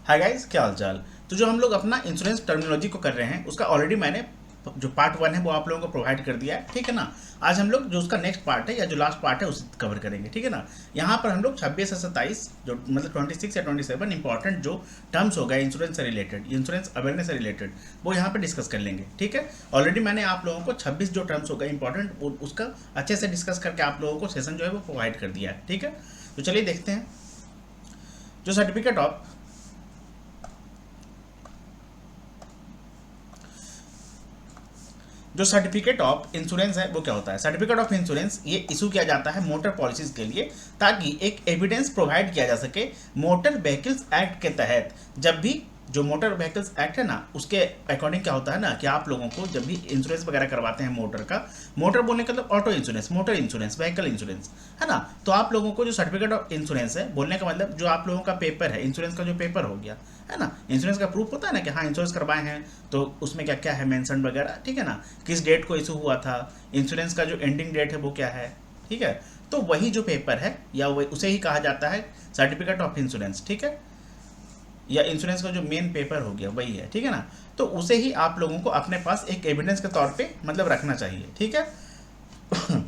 Hi guys, क्या हाल चाल। तो जो हम लोग अपना इंश्योरेंस टर्मिनोलॉजी को कर रहे हैं उसका ऑलरेडी मैंने जो पार्ट 1 है वो आप लोगों को प्रोवाइड कर दिया है, ठीक है ना। आज हम लोग जो उसका नेक्स्ट पार्ट है या जो लास्ट पार्ट है उसे कवर करेंगे, ठीक है ना। यहाँ पर हम लोग 26 से 27 जो मतलब 26 या 27 इंपॉर्टेंट जो टर्म्स हो गए इंश्योरेंस से रिलेटेड, इंश्योरेंस अवेयरनेस से रिलेटेड, वो यहाँ पर डिस्कस कर लेंगे, ठीक है। ऑलरेडी मैंने आप लोगों को 26 जो टर्म्स हो गए इंपॉर्टेंट उसका अच्छे से डिस्कस करके आप लोगों को सेशन जो है वो प्रोवाइड कर दिया है, ठीक है। तो चलिए देखते हैं। जो सर्टिफिकेट ऑफ इंश्योरेंस है वो क्या होता है। सर्टिफिकेट ऑफ इंश्योरेंस ये इशू किया जाता है मोटर पॉलिसीज के लिए, ताकि एक एविडेंस प्रोवाइड किया जा सके मोटर व्हीकल्स एक्ट के तहत। जब भी जो मोटर व्हीकल्स एक्ट है ना उसके अकॉर्डिंग क्या होता है ना कि आप लोगों को जब भी इंश्योरेंस वगैरह करवाते हैं मोटर का, मोटर बोलने का मतलब auto insurance, motor insurance, vehicle insurance, है ना। तो आप लोगों को जो सर्टिफिकेट ऑफ इंश्योरेंस है बोलने का मतलब जो आप लोगों का पेपर है, इंश्योरेंस का जो पेपर हो गया है ना, इंश्योरेंस का प्रूफ होता है ना कि हाँ इंश्योरेंस करवाए हैं, तो उसमें क्या क्या है मेंशन वगैरह, ठीक है ना। किस डेट को इशू हुआ था, इंश्योरेंस का जो एंडिंग डेट है वो क्या है, ठीक है। तो वही जो पेपर है या उसे ही कहा जाता है सर्टिफिकेट ऑफ इंश्योरेंस, ठीक है। या इंश्योरेंस का जो मेन पेपर हो गया वही है, ठीक है ना। तो उसे ही आप लोगों को अपने पास एक एविडेंस के तौर पे मतलब रखना चाहिए, ठीक है।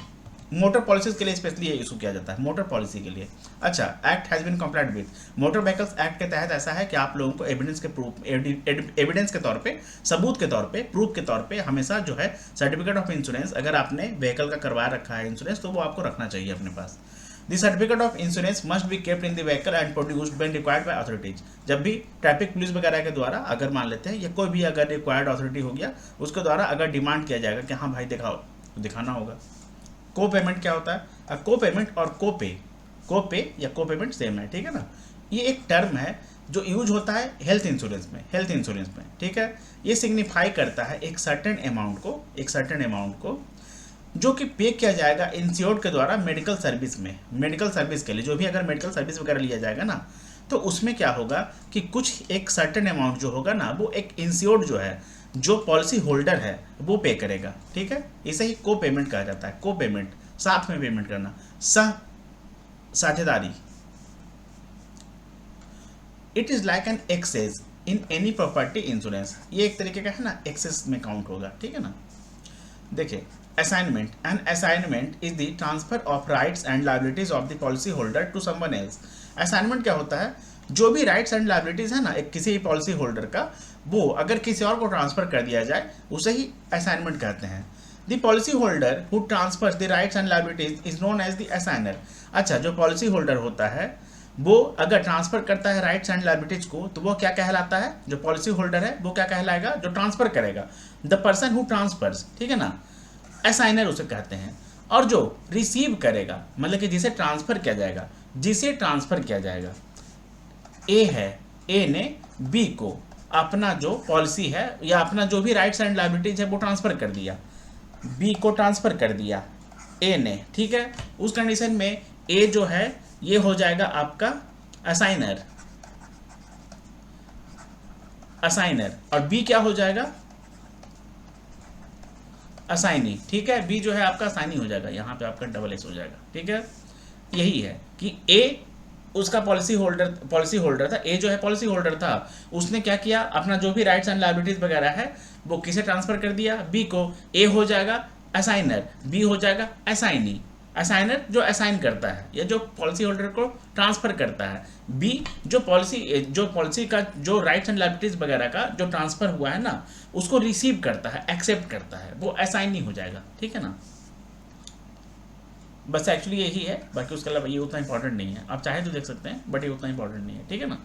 मोटर पॉलिसीज के लिए स्पेशली ये इशू किया जाता है, मोटर पॉलिसी के लिए। अच्छा, act has been complied with motor vehicles act के तहत ऐसा है कि आप लोगों को एविडेंस के प्रूफ, एविडेंस के तौर पे, सबूत के तौर पे, प्रूफ के तौर पे हमेशा जो है सर्टिफिकेट ऑफ इंश्योरेंस, अगर आपने व्हीकल का करवा रखा है इंश्योरेंस तो वो आपको रखना चाहिए अपने पास। The certificate of insurance must be kept in the vehicle and produced when required by authorities। जब भी ट्रैफिक पुलिस वगैरह के द्वारा अगर मान लेते हैं या कोई भी अगर रिक्वायर्ड अथॉरिटी हो गया उसके द्वारा अगर डिमांड किया जाएगा कि हाँ भाई दिखाओ, तो दिखाना होगा। को पेमेंट क्या होता है? को पेमेंट और को पे या को पेमेंट सेम है, ठीक है ना। ये एक टर्म है जो यूज होता है हेल्थ इंश्योरेंस में, ठीक है। ये सिग्निफाई करता है एक सर्टेन अमाउंट को जो कि पे किया जाएगा इंश्योर्ड के द्वारा मेडिकल सर्विस के लिए। जो भी अगर मेडिकल सर्विस वगैरह लिया जाएगा ना तो उसमें क्या होगा कि कुछ एक सर्टेन अमाउंट जो होगा ना वो एक इंश्योर्ड जो है, जो पॉलिसी होल्डर है वो पे करेगा, ठीक है। इसे ही को पेमेंट कहा जाता है। को पेमेंट, साथ में पेमेंट करना, साझेदारी। It is like an excess in any property insurance. ये एक तरीके का है ना, एक्सेस में काउंट होगा, ठीक है ना। देखिए, assignment, an assignment is the transfer of rights and liabilities of the policy holder to someone else। assignment क्या होता है? जो भी राइट्स एंड लाइबिलिटीज है ना एक किसी पॉलिसी होल्डर का, वो अगर किसी और को ट्रांसफर कर दिया जाए उसे ही असाइनमेंट कहते हैं। The policy holder who transfers the rights and liabilities is known as the assignor. अच्छा, जो पॉलिसी होल्डर होता है वो अगर ट्रांसफर करता है राइट्स एंड लाइबिलिटीज को तो वो क्या कहलाता है? जो पॉलिसी होल्डर है वो क्या कहलाएगा? जो ट्रांसफर करेगा, द पर्सन हु ट्रांसफर्स, ठीक है ना, असाइनर उसे कहते हैं। और जो रिसीव करेगा मतलब कि जिसे ट्रांसफर किया जाएगा, ए है, ए ने बी को अपना जो पॉलिसी है या अपना जो भी राइट्स एंड लाइबिलिटीज है वो ट्रांसफर कर दिया, बी को ट्रांसफर कर दिया ए ने, ठीक है। उस कंडीशन में ए जो है ये हो जाएगा आपका असाइनर, और बी क्या हो जाएगा? असाइनी, ठीक है। बी जो है आपका असाइनी हो जाएगा, यहाँ पे आपका डबल एस हो जाएगा, ठीक है। यही है कि ए उसका पॉलिसी होल्डर था, ए जो है पॉलिसी होल्डर था, उसने क्या किया, अपना जो भी राइट्स एंड लाइबिलिटीज वगैरह है वो किसे ट्रांसफर कर दिया? बी को। ए हो जाएगा असाइनर, बी हो जाएगा असाइनी। असाइनर जो असाइन करता है या जो पॉलिसी होल्डर को ट्रांसफर करता है, बी जो पॉलिसी का जो राइट्स एंड लाइबिलिटीज वगैरह का जो ट्रांसफर हुआ है ना उसको रिसीव करता है, एक्सेप्ट करता है, वो असाइनी हो जाएगा, ठीक है ना। बस एक्चुअली यही है, बाकी उसके अलावा ये उतना इंपॉर्टेंट नहीं है। आप चाहे तो देख सकते हैं बट ये उतना इंपॉर्टेंट नहीं है, ठीक है ना।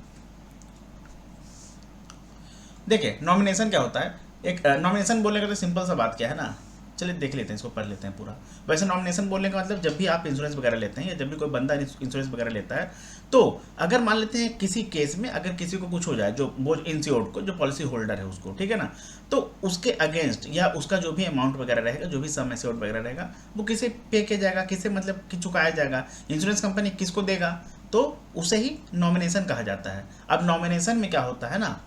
देखिए, नॉमिनेशन क्या होता है? एक नॉमिनेशन बोलने का तो सिंपल सा बात क्या है ना, चलिए देख लेते हैं, इसको पढ़ लेते हैं पूरा। वैसे नॉमिनेशन बोलने का मतलब जब भी आप इंश्योरेंस वगैरह लेते हैं या जब भी कोई बंदा इंश्योरेंस वगैरह लेता है, तो अगर मान लेते हैं किसी केस में अगर किसी को कुछ हो जाए, जो वो इंश्योर्ड को, जो पॉलिसी होल्डर है उसको, ठीक है ना, तो उसके अगेंस्ट या उसका जो भी अमाउंट वगैरह रहेगा, जो भी सम एश्योर्ड वगैरह रहेगा, वो किसे पे किया जाएगा, किसे मतलब कि चुकाया जाएगा, इंश्योरेंस कंपनी किसको देगा, तो उसे ही नॉमिनेशन कहा जाता है। अब नॉमिनेशन में क्या होता है ना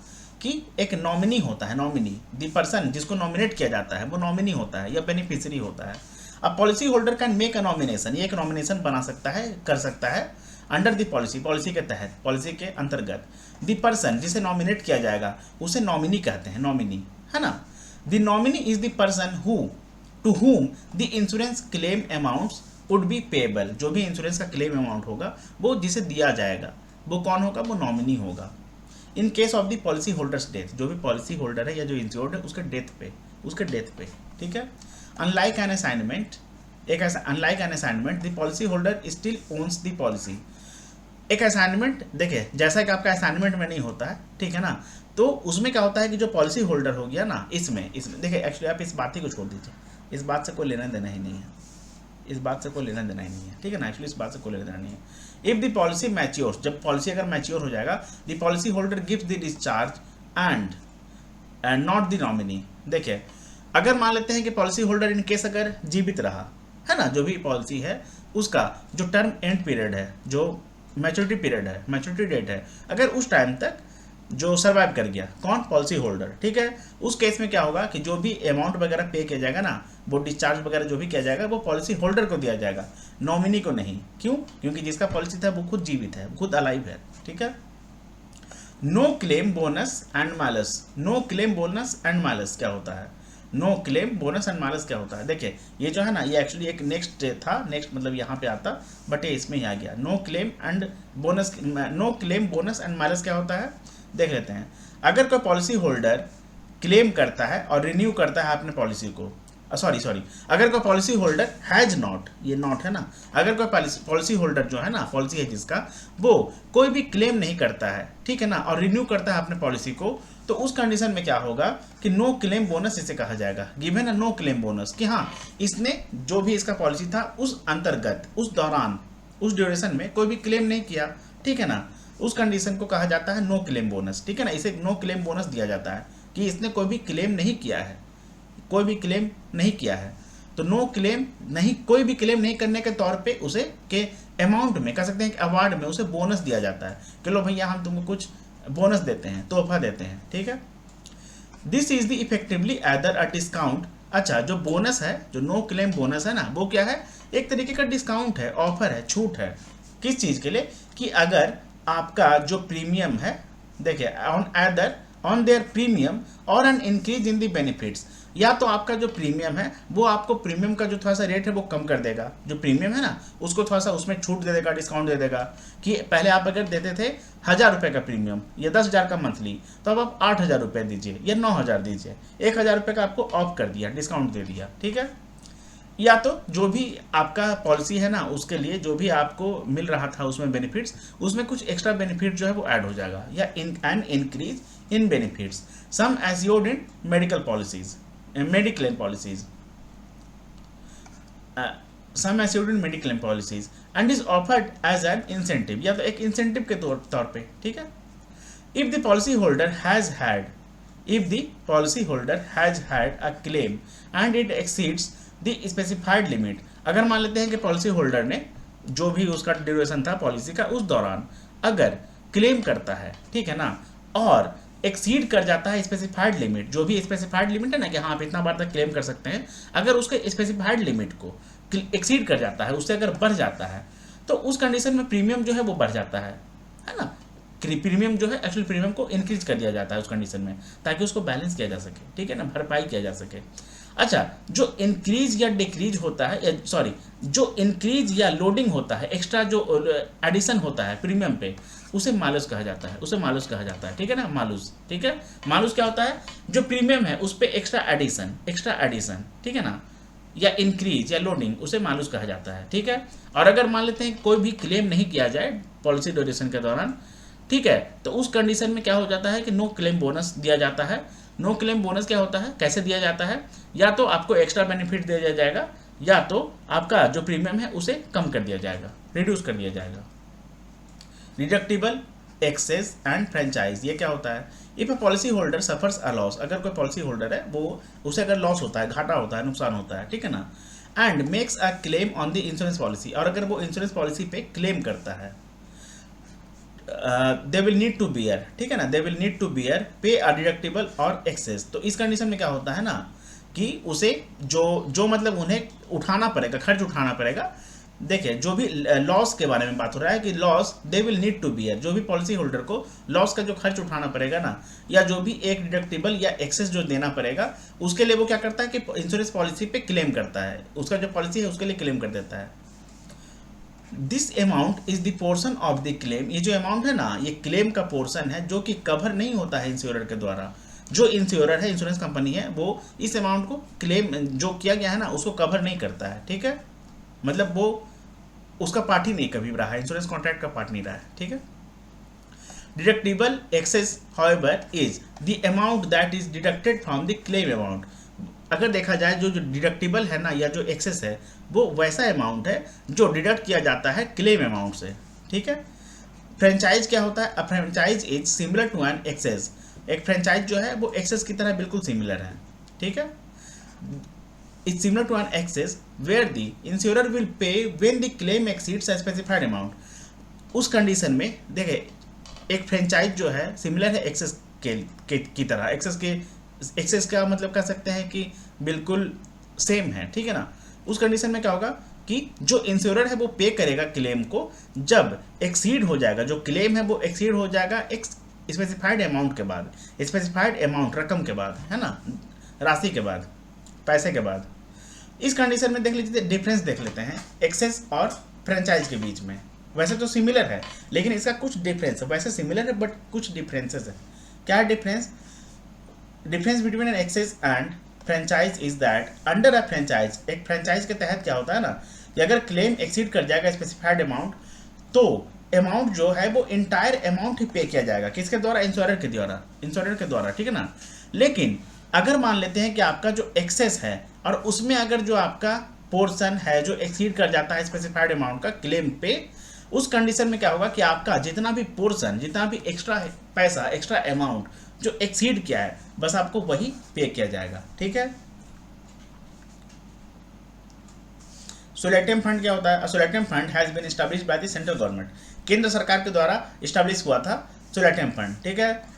कि एक नॉमिनी होता है, नॉमिनी, द पर्सन जिसको नॉमिनेट किया जाता है वो नॉमिनी होता है या बेनिफिशियरी होता है। अब policy holder can make a nomination, ये एक नॉमिनेशन बना सकता है, कर सकता है अंडर द पॉलिसी, पॉलिसी के तहत, पॉलिसी के अंतर्गत। द पर्सन, जिसे नॉमिनेट किया जाएगा उसे नॉमिनी कहते हैं, नॉमिनी, है ना। The nominee is the person who to whom the insurance claim amounts would be payable, जो भी इंश्योरेंस का क्लेम अमाउंट होगा वो जिसे दिया जाएगा वो कौन होगा, वो नॉमिनी होगा। In case of the policy holders death, जो भी पॉलिसी होल्डर है या जो इंश्योर्ड है उसके डेथ पे, ठीक है। अनलाइक एन असाइनमेंट, एक ऐसा unlike an assignment the policy holder still owns the policy. एक असाइनमेंट देखिए, जैसा कि आपका असाइनमेंट में नहीं होता है, ठीक है ना, तो उसमें क्या होता है कि जो पॉलिसी होल्डर हो गया ना, इसमें देखिए एक्चुअली आप इस बात ही को छोड़ दीजिए, इस बात से कोई लेना देना ही नहीं है, इस बात से कोई लेना देना ही नहीं है, ठीक है ना, एक्चुअली इस बात से कोई लेना देना नहीं है। इफ द पॉलिसी मैच्योर्स, जब पॉलिसी अगर मैच्योर हो जाएगा, the policy holder gives the discharge and not the nominee. देखिए अगर मान लेते हैं कि पॉलिसी होल्डर इन केस अगर जीवित रहा, है ना, जो भी पॉलिसी है उसका जो टर्म एंड पीरियड है, जो मैच्योरिटी पीरियड है, मैच्योरिटी डेट है, अगर उस टाइम तक जो सर्वाइव कर गया, कौन, पॉलिसी होल्डर, ठीक है, उस केस में क्या होगा कि जो भी अमाउंट वगैरह पे किया जाएगा ना, वो डिस्चार्ज वगैरह जो भी किया जाएगा वो पॉलिसी होल्डर को दिया जाएगा, नॉमिनी को नहीं। क्यों? क्योंकि जिसका पॉलिसी था वो खुद जीवित है, खुद अलाइव है, ठीक है। नो क्लेम बोनस एंड मालस, no claim bonus and malus क्या होता है, no claim bonus and malus क्या होता है। देखिए ये जो है ना, ये एक्चुअली एक नेक्स्ट था, नेक्स्ट मतलब यहाँ पे आता, बट ये इसमें ही आ गया। No claim and bonus, no claim bonus and malus क्या होता है, देख लेते हैं। अगर कोई पॉलिसी होल्डर क्लेम करता है और रिन्यू करता है अपने पॉलिसी को, सॉरी अगर कोई पॉलिसी होल्डर हैज नॉट, ये नॉट है ना, अगर कोई पॉलिसी होल्डर जो है ना, पॉलिसी है जिसका, वो कोई भी क्लेम नहीं करता है, ठीक है ना, और रिन्यू करता है अपने पॉलिसी को, तो उस कंडीशन में क्या होगा कि नो क्लेम बोनस इसे कहा जाएगा, given a no claim bonus, कि हाँ इसने जो भी इसका पॉलिसी था उस अंतर्गत, उस दौरान, उस ड्यूरेशन में कोई भी क्लेम नहीं किया, ठीक है ना, उस कंडीशन को कहा जाता है नो क्लेम बोनस, ठीक है ना, इसे नो क्लेम बोनस दिया जाता है कि इसने कोई भी क्लेम नहीं किया है, कोई भी क्लेम नहीं किया है। तो नो क्लेम नहीं, कोई भी क्लेम नहीं करने के तौर पे उसे के अमाउंट में कह सकते हैं कि अवार्ड में उसे बोनस दिया जाता है कि लो भैया हम तुमको कुछ बोनस देते हैं, तोहफा देते हैं, ठीक है। This is the effectively either a discount. अच्छा, जो बोनस है, जो नो क्लेम बोनस है ना, वो क्या है, एक तरीके का डिस्काउंट है, ऑफर है, छूट है। किस चीज़ के लिए, कि अगर आपका जो प्रीमियम है, देखिए ऑन देयर प्रीमियम और एन इंक्रीज इन दी बेनिफिट्स, या तो आपका जो प्रीमियम है वो आपको प्रीमियम का जो थोड़ा सा रेट है वो कम कर देगा, जो प्रीमियम है ना उसको थोड़ा सा उसमें छूट दे देगा, डिस्काउंट दे देगा, कि पहले आप अगर देते थे 1000 रुपये का प्रीमियम या 10,000 का मंथली, तो अब आप 8,000 रुपये दीजिए या 9,000 दीजिए, 1,000 रुपये का आपको ऑफ कर दिया, डिस्काउंट दे दिया, ठीक है। या तो जो भी आपका पॉलिसी है ना उसके लिए जो भी आपको मिल रहा था उसमें बेनिफिट्स, उसमें कुछ एक्स्ट्रा बेनिफिट जो है वो ऐड हो जाएगा, या an increase in benefits sum assured in medical policies, mediclaim policies, sum assured in mediclaim policies and is offered as an incentive, या तो एक इंसेंटिव के तौर पे, ठीक है। If the policy holder has had, if the policy holder has had a claim and it exceeds the specified limit, अगर मान लेते हैं कि पॉलिसी होल्डर ने जो भी उसका ड्यूरेशन था पॉलिसी का उस दौरान अगर क्लेम करता है, ठीक है ना, और एक्सीड कर जाता है स्पेसिफाइड लिमिट, जो भी स्पेसिफाइड लिमिट है ना कि हाँ आप इतना बार तक क्लेम कर सकते हैं, अगर उसके स्पेसिफाइड लिमिट को एक्सीड कर जाता है, उससे अगर बढ़ जाता है, तो उस कंडीशन में प्रीमियम जो है वो बढ़ जाता है ना, प्रीमियम जो है एक्चुअली प्रीमियम को इंक्रीज कर दिया जाता है उस कंडीशन में, ताकि उसको बैलेंस किया जा सके, ठीक है ना, भरपाई किया जा सके। अच्छा, जो इंक्रीज या डिक्रीज होता है, सॉरी जो इंक्रीज या लोडिंग होता है, एक्स्ट्रा जो एडिशन होता है प्रीमियम पे, उसे मालूस कहा जाता है, उसे मालूस कहा जाता है, ठीक है ना, मालूस, ठीक है। मालूस क्या होता है, जो प्रीमियम है उस पर एक्स्ट्रा एडिशन, ठीक है ना, या इंक्रीज या लोडिंग, उसे मालूस कहा जाता है, ठीक है। और अगर मान लेते हैं कोई भी क्लेम नहीं किया जाए पॉलिसी ड्यूरेशन के दौरान, ठीक है, तो उस कंडीशन में क्या हो जाता है कि नो क्लेम बोनस दिया जाता है। नो क्लेम बोनस क्या होता है, कैसे दिया जाता है, या तो आपको एक्स्ट्रा बेनिफिट दिया जाएगा, या तो आपका जो प्रीमियम है उसे कम कर दिया जाएगा, रिड्यूस कर दिया जाएगा। डिडक्टिबल, एक्सेस एंड फ्रेंचाइज, ये क्या होता है, if a policy holder suffers a loss, अगर कोई पॉलिसी होल्डर है वो उसे अगर लॉस होता है, घाटा होता है, नुकसान होता है, ठीक है ना, and makes a claim on the insurance policy, और अगर वो इंश्योरेंस पॉलिसी पे क्लेम करता है, they will need to bear, ठीक है ना, they will need to bear pay a deductible और एक्सेस। तो इस कंडीशन में क्या होता है ना कि उसे जो मतलब उन्हें उठाना पड़ेगा, खर्च उठाना पड़ेगा देखिए जो भी लॉस के बारे में बात हो रहा है कि loss they will need to bear, जो भी पॉलिसी होल्डर को लॉस का जो खर्च उठाना पड़ेगा ना, या जो भी एक डिडक्टिबल या एक्सेस जो देना पड़ेगा, उसके लिए वो क्या करता है कि इंश्योरेंस पॉलिसी पे क्लेम करता है, उसका जो पॉलिसी है उसके लिए क्लेम कर देता है। This amount is the portion of the claim, ये जो अमाउंट है ना ये क्लेम का पोर्शन है जो कि कवर नहीं होता है इंश्योरर के द्वारा। जो इंश्योरर है, इंश्योरेंस कंपनी है, वो इस अमाउंट को क्लेम जो किया गया है ना उसको कवर नहीं करता है, ठीक है, मतलब वो उसका पार्ट ही नहीं कभी रहा है, इंश्योरेंस कॉन्ट्रैक्ट का पार्ट नहीं रहा है, ठीक है। Deductible excess however is the amount that is deducted from the claim amount. अगर देखा जाए जो जो डिडक्टिबल है ना या जो एक्सेस है वो वैसा अमाउंट है जो डिडक्ट किया जाता है क्लेम अमाउंट से, ठीक है। फ्रेंचाइज क्या होता है? A franchise is similar to an excess, एक फ्रेंचाइज जो है वो एक्सेस की तरह बिल्कुल सिमिलर है, ठीक है। Is similar to an excess where the insurer will pay when the claim exceeds a specified amount. उस कंडीशन में देखिए एक फ्रेंचाइज जो है सिमिलर है एक्सेस की तरह, एक्सेस का मतलब कह सकते हैं कि बिल्कुल सेम है, ठीक है ना। उस कंडीशन में क्या होगा कि जो इंश्योरर है वो पे करेगा क्लेम को जब एक्सीड हो जाएगा, जो क्लेम है वो एक्सीड हो जाएगा एक स्पेसिफाइड अमाउंट के बाद, स्पेसिफाइड अमाउंट रकम के बाद, है ना, राशि के बाद, पैसे के बाद। इस कंडीशन में देख लीजिए डिफरेंस देख लेते हैं एक्सेस और फ्रेंचाइज के बीच में। वैसे तो सिमिलर है लेकिन इसका कुछ डिफरेंस है, वैसे सिमिलर है बट कुछ डिफरेंसेस है। क्या है difference? Difference between an excess and franchise is that under a franchise, एक फ्रेंचाइज के तहत क्या होता है ना कि अगर क्लेम एक्सीड कर जाएगा स्पेसिफाइड अमाउंट तो अमाउंट जो है वो इंटायर अमाउंट ही पे किया जाएगा, किसके द्वारा? इंश्योरर के द्वारा, ठीक है ना। लेकिन अगर मान लेते हैं कि आपका जो एक्सेस है और उसमें अगर जो आपका पोर्शन है जो एक्सीड कर जाता है स्पेसिफाइड अमाउंट का क्लेम पे, उस कंडीशन में क्या होगा कि आपका जितना भी पोर्शन, जितना भी एक्स्ट्रा पैसा, एक्स्ट्रा अमाउंट जो एक्सीड किया है बस आपको वही पे किया जाएगा, ठीक है। सोलेटियम फंड क्या होता है? Solatium fund has been established by the central government, केंद्र सरकार के द्वारा एस्टैब्लिश हुआ था सोलेटियम फंड, ठीक है।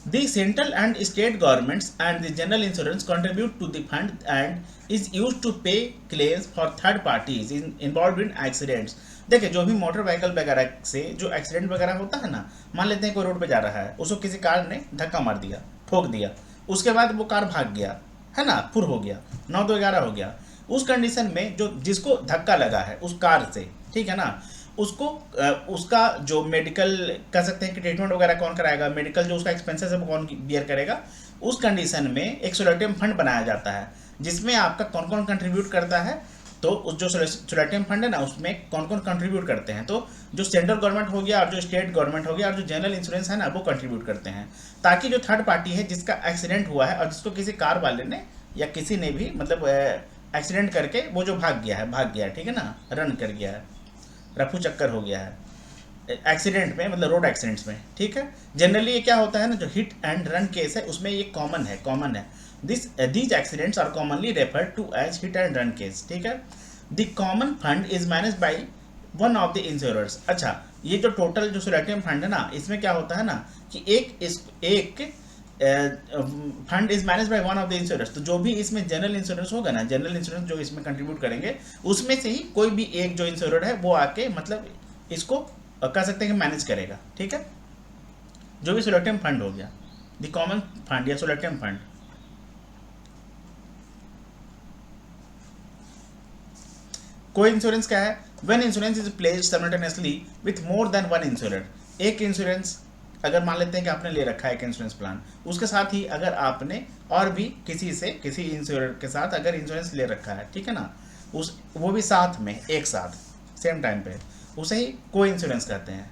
The central and state governments and the general insurance contribute to the fund and is used to pay claims for third parties involved in accidents। देखिए जो भी मोटर व्हीकल वगैरह से जो एक्सीडेंट वगैरह होता है ना, मान लेते हैं कोई रोड पे जा रहा है, उसको किसी कार ने धक्का मार दिया, ठोक दिया, उसके बाद वो कार भाग गया, है ना, फुर हो गया, 9-2-11 हो गया। उस कंडीशन में जो जिसको धक्का लगा है उस कार से, ठीक है ना, उसको उसका जो मेडिकल कह सकते हैं कि ट्रीटमेंट वगैरह कौन कराएगा, मेडिकल जो उसका एक्सपेंसेस है वो कौन बियर करेगा। उस कंडीशन में एक सोलेटियम फंड बनाया जाता है जिसमें आपका कौन कौन कंट्रीब्यूट करता है, तो उस जो सोलेटियम फंड है ना उसमें कौन कौन कंट्रीब्यूट करते हैं, तो जो सेंट्रल गवर्नमेंट हो गया और जो स्टेट गवर्नमेंट हो गया और जो जनरल इंश्योरेंस है ना वो कंट्रीब्यूट करते हैं, ताकि जो थर्ड पार्टी है जिसका एक्सीडेंट हुआ है और जिसको किसी कार वाले ने या किसी ने भी मतलब एक्सीडेंट करके वो जो भाग गया, ठीक है ना, रन कर गया है, रफू चक्कर हो गया है एक्सीडेंट में, मतलब रोड एक्सीडेंट्स में, ठीक है। जनरली ये क्या होता है ना, जो हिट एंड रन केस है उसमें ये कॉमन है। These accidents are commonly referred to as hit and run case, ठीक है। The common fund is manage by one of the insurers. अच्छा, ये जो टोटल जो सोलेटियम फंड है ना इसमें क्या होता है ना कि एक fund is manage by one of the insurance, तो जो भी इसमें जनरल इंश्योरेंस होगा ना, जनरल इंश्योरेंस जो इसमें कंट्रीब्यूट करेंगे उसमें से ही कोई भी एक जो इंश्योरर है वो आके मतलब इसको कह सकते हैं कि मैनेज करेगा, ठीक है। जो भी सोलेटियम फंड हो गया, द कॉमन फंड या सोलेटियम फंड। को इंश्योरेंस क्या है? When insurance is placed simultaneously with more than one insurer, एक इंश्योरेंस अगर मान लेते हैं कि आपने ले रखा है एक इंश्योरेंस प्लान, उसके साथ ही अगर आपने और भी किसी इंश्योरर के साथ अगर इंश्योरेंस ले रखा है, ठीक है ना, वो भी साथ में एक साथ सेम टाइम पे, उसे ही को इंश्योरेंस कहते हैं।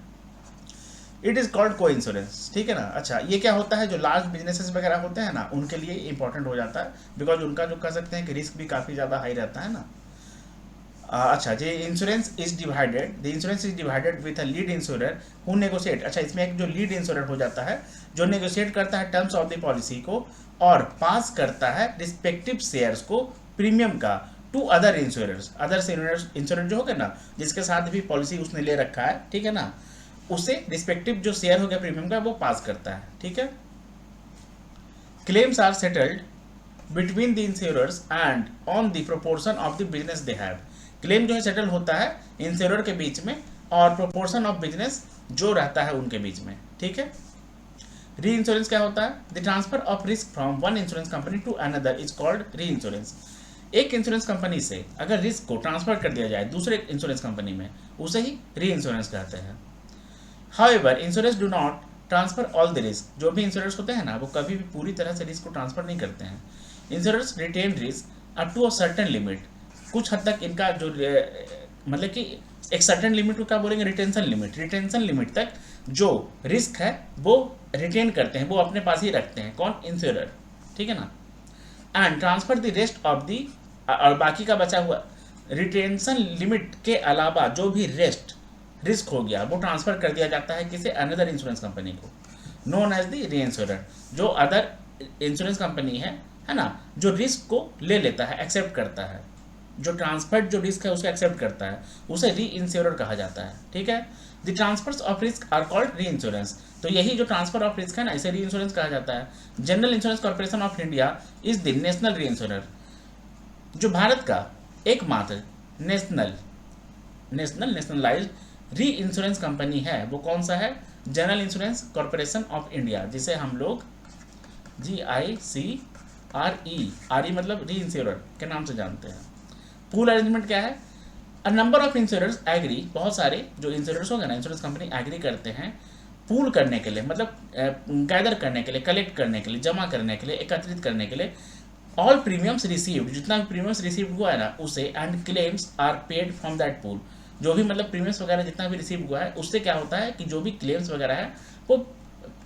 इट इज़ कॉल्ड को इंश्योरेंस, ठीक है ना। अच्छा, ये क्या होता है, जो लार्ज बिजनेसेस वगैरह होते हैं ना उनके लिए इंपॉर्टेंट हो जाता है, बिकॉज उनका जो कह सकते हैं कि रिस्क भी काफ़ी ज़्यादा हाई रहता है ना। अच्छा, ये insurance is divided with a lead insurer who negotiate. अच्छा, इसमें एक जो लीड इंश्योरर हो जाता है जो नेगोशिएट करता है टर्म्स ऑफ द पॉलिसी को और पास करता है रिस्पेक्टिव शेयर्स को प्रीमियम का टू अदर इंश्योरर जो होगा ना जिसके साथ भी पॉलिसी उसने ले रखा है, ठीक है ना, उसे रिस्पेक्टिव जो शेयर हो गया प्रीमियम का वो पास करता है, ठीक है। Claims are settled between the insurers and on the proportion of the business they have. Claim जो है सेटल होता है इंश्योरर के बीच में और प्रोपोर्शन ऑफ बिजनेस जो रहता है उनके बीच में, ठीक है। री इंश्योरेंस क्या होता है? The transfer of risk from one insurance company to another is called reinsurance. एक इंश्योरेंस कंपनी से अगर रिस्क को ट्रांसफर कर दिया जाए दूसरे इंश्योरेंस कंपनी में, उसे ही री इंश्योरेंस कहते हैं। However insurance do not transfer all the risk. जो भी इंश्योरेंस होते हैं ना, वो कभी भी पूरी तरह से रिस्क को ट्रांसफर नहीं करते हैं। Insurance retain risk up to a certain limit. कुछ हद तक इनका जो मतलब कि एक सर्टेन लिमिट को क्या बोलेंगे? Retention limit. रिटेंशन लिमिट तक जो रिस्क है वो रिटेन करते हैं, वो अपने पास ही रखते हैं। कौन? इंश्योरर, ठीक है ना। And transfer the rest of the, और बाकी का बचा हुआ रिटेंशन लिमिट के अलावा जो भी रेस्ट रिस्क हो गया वो ट्रांसफर कर दिया जाता है किसे? अनदर इंश्योरेंस कंपनी को, नोन एज द री इंश्योरर। जो अदर इंश्योरेंस कंपनी है ना, जो रिस्क को ले लेता है, एक्सेप्ट करता है, जो ट्रांसफर्ड जो रिस्क है उसको एक्सेप्ट करता है, उसे री इंश्योरर कहा जाता है, ठीक है। The transfers of risk are called reinsurance. तो यही जो ट्रांसफर ऑफ रिस्क है ना, इसे री इंश्योरेंस कहा जाता है। General insurance corporation of India is the national री इंश्योरर। जो भारत का एकमात्र नेशनलाइज्ड री इंश्योरेंस कंपनी है वो कौन सा है? General insurance corporation of India, जिसे हम लोग GICRE मतलब री इंश्योरर के नाम से जानते हैं। पूल अरेंजमेंट क्या है? A number of insurers agree. बहुत सारे जो इंश्योरर्स हो गए ना, इंश्योरेंस कंपनी एग्री करते हैं पूल करने के लिए, मतलब गैदर करने के लिए, कलेक्ट करने के लिए, जमा करने के लिए, एकत्रित करने के लिए ऑल प्रीमियम्स रिसीव्ड। जितना भी प्रीमियम्स रिसीव्ड हुआ है ना उसे, and claims are paid from that pool. जो भी मतलब प्रीमियम्स वगैरह जितना भी रिसीव हुआ है उससे क्या होता है कि जो भी क्लेम्स वगैरह है वो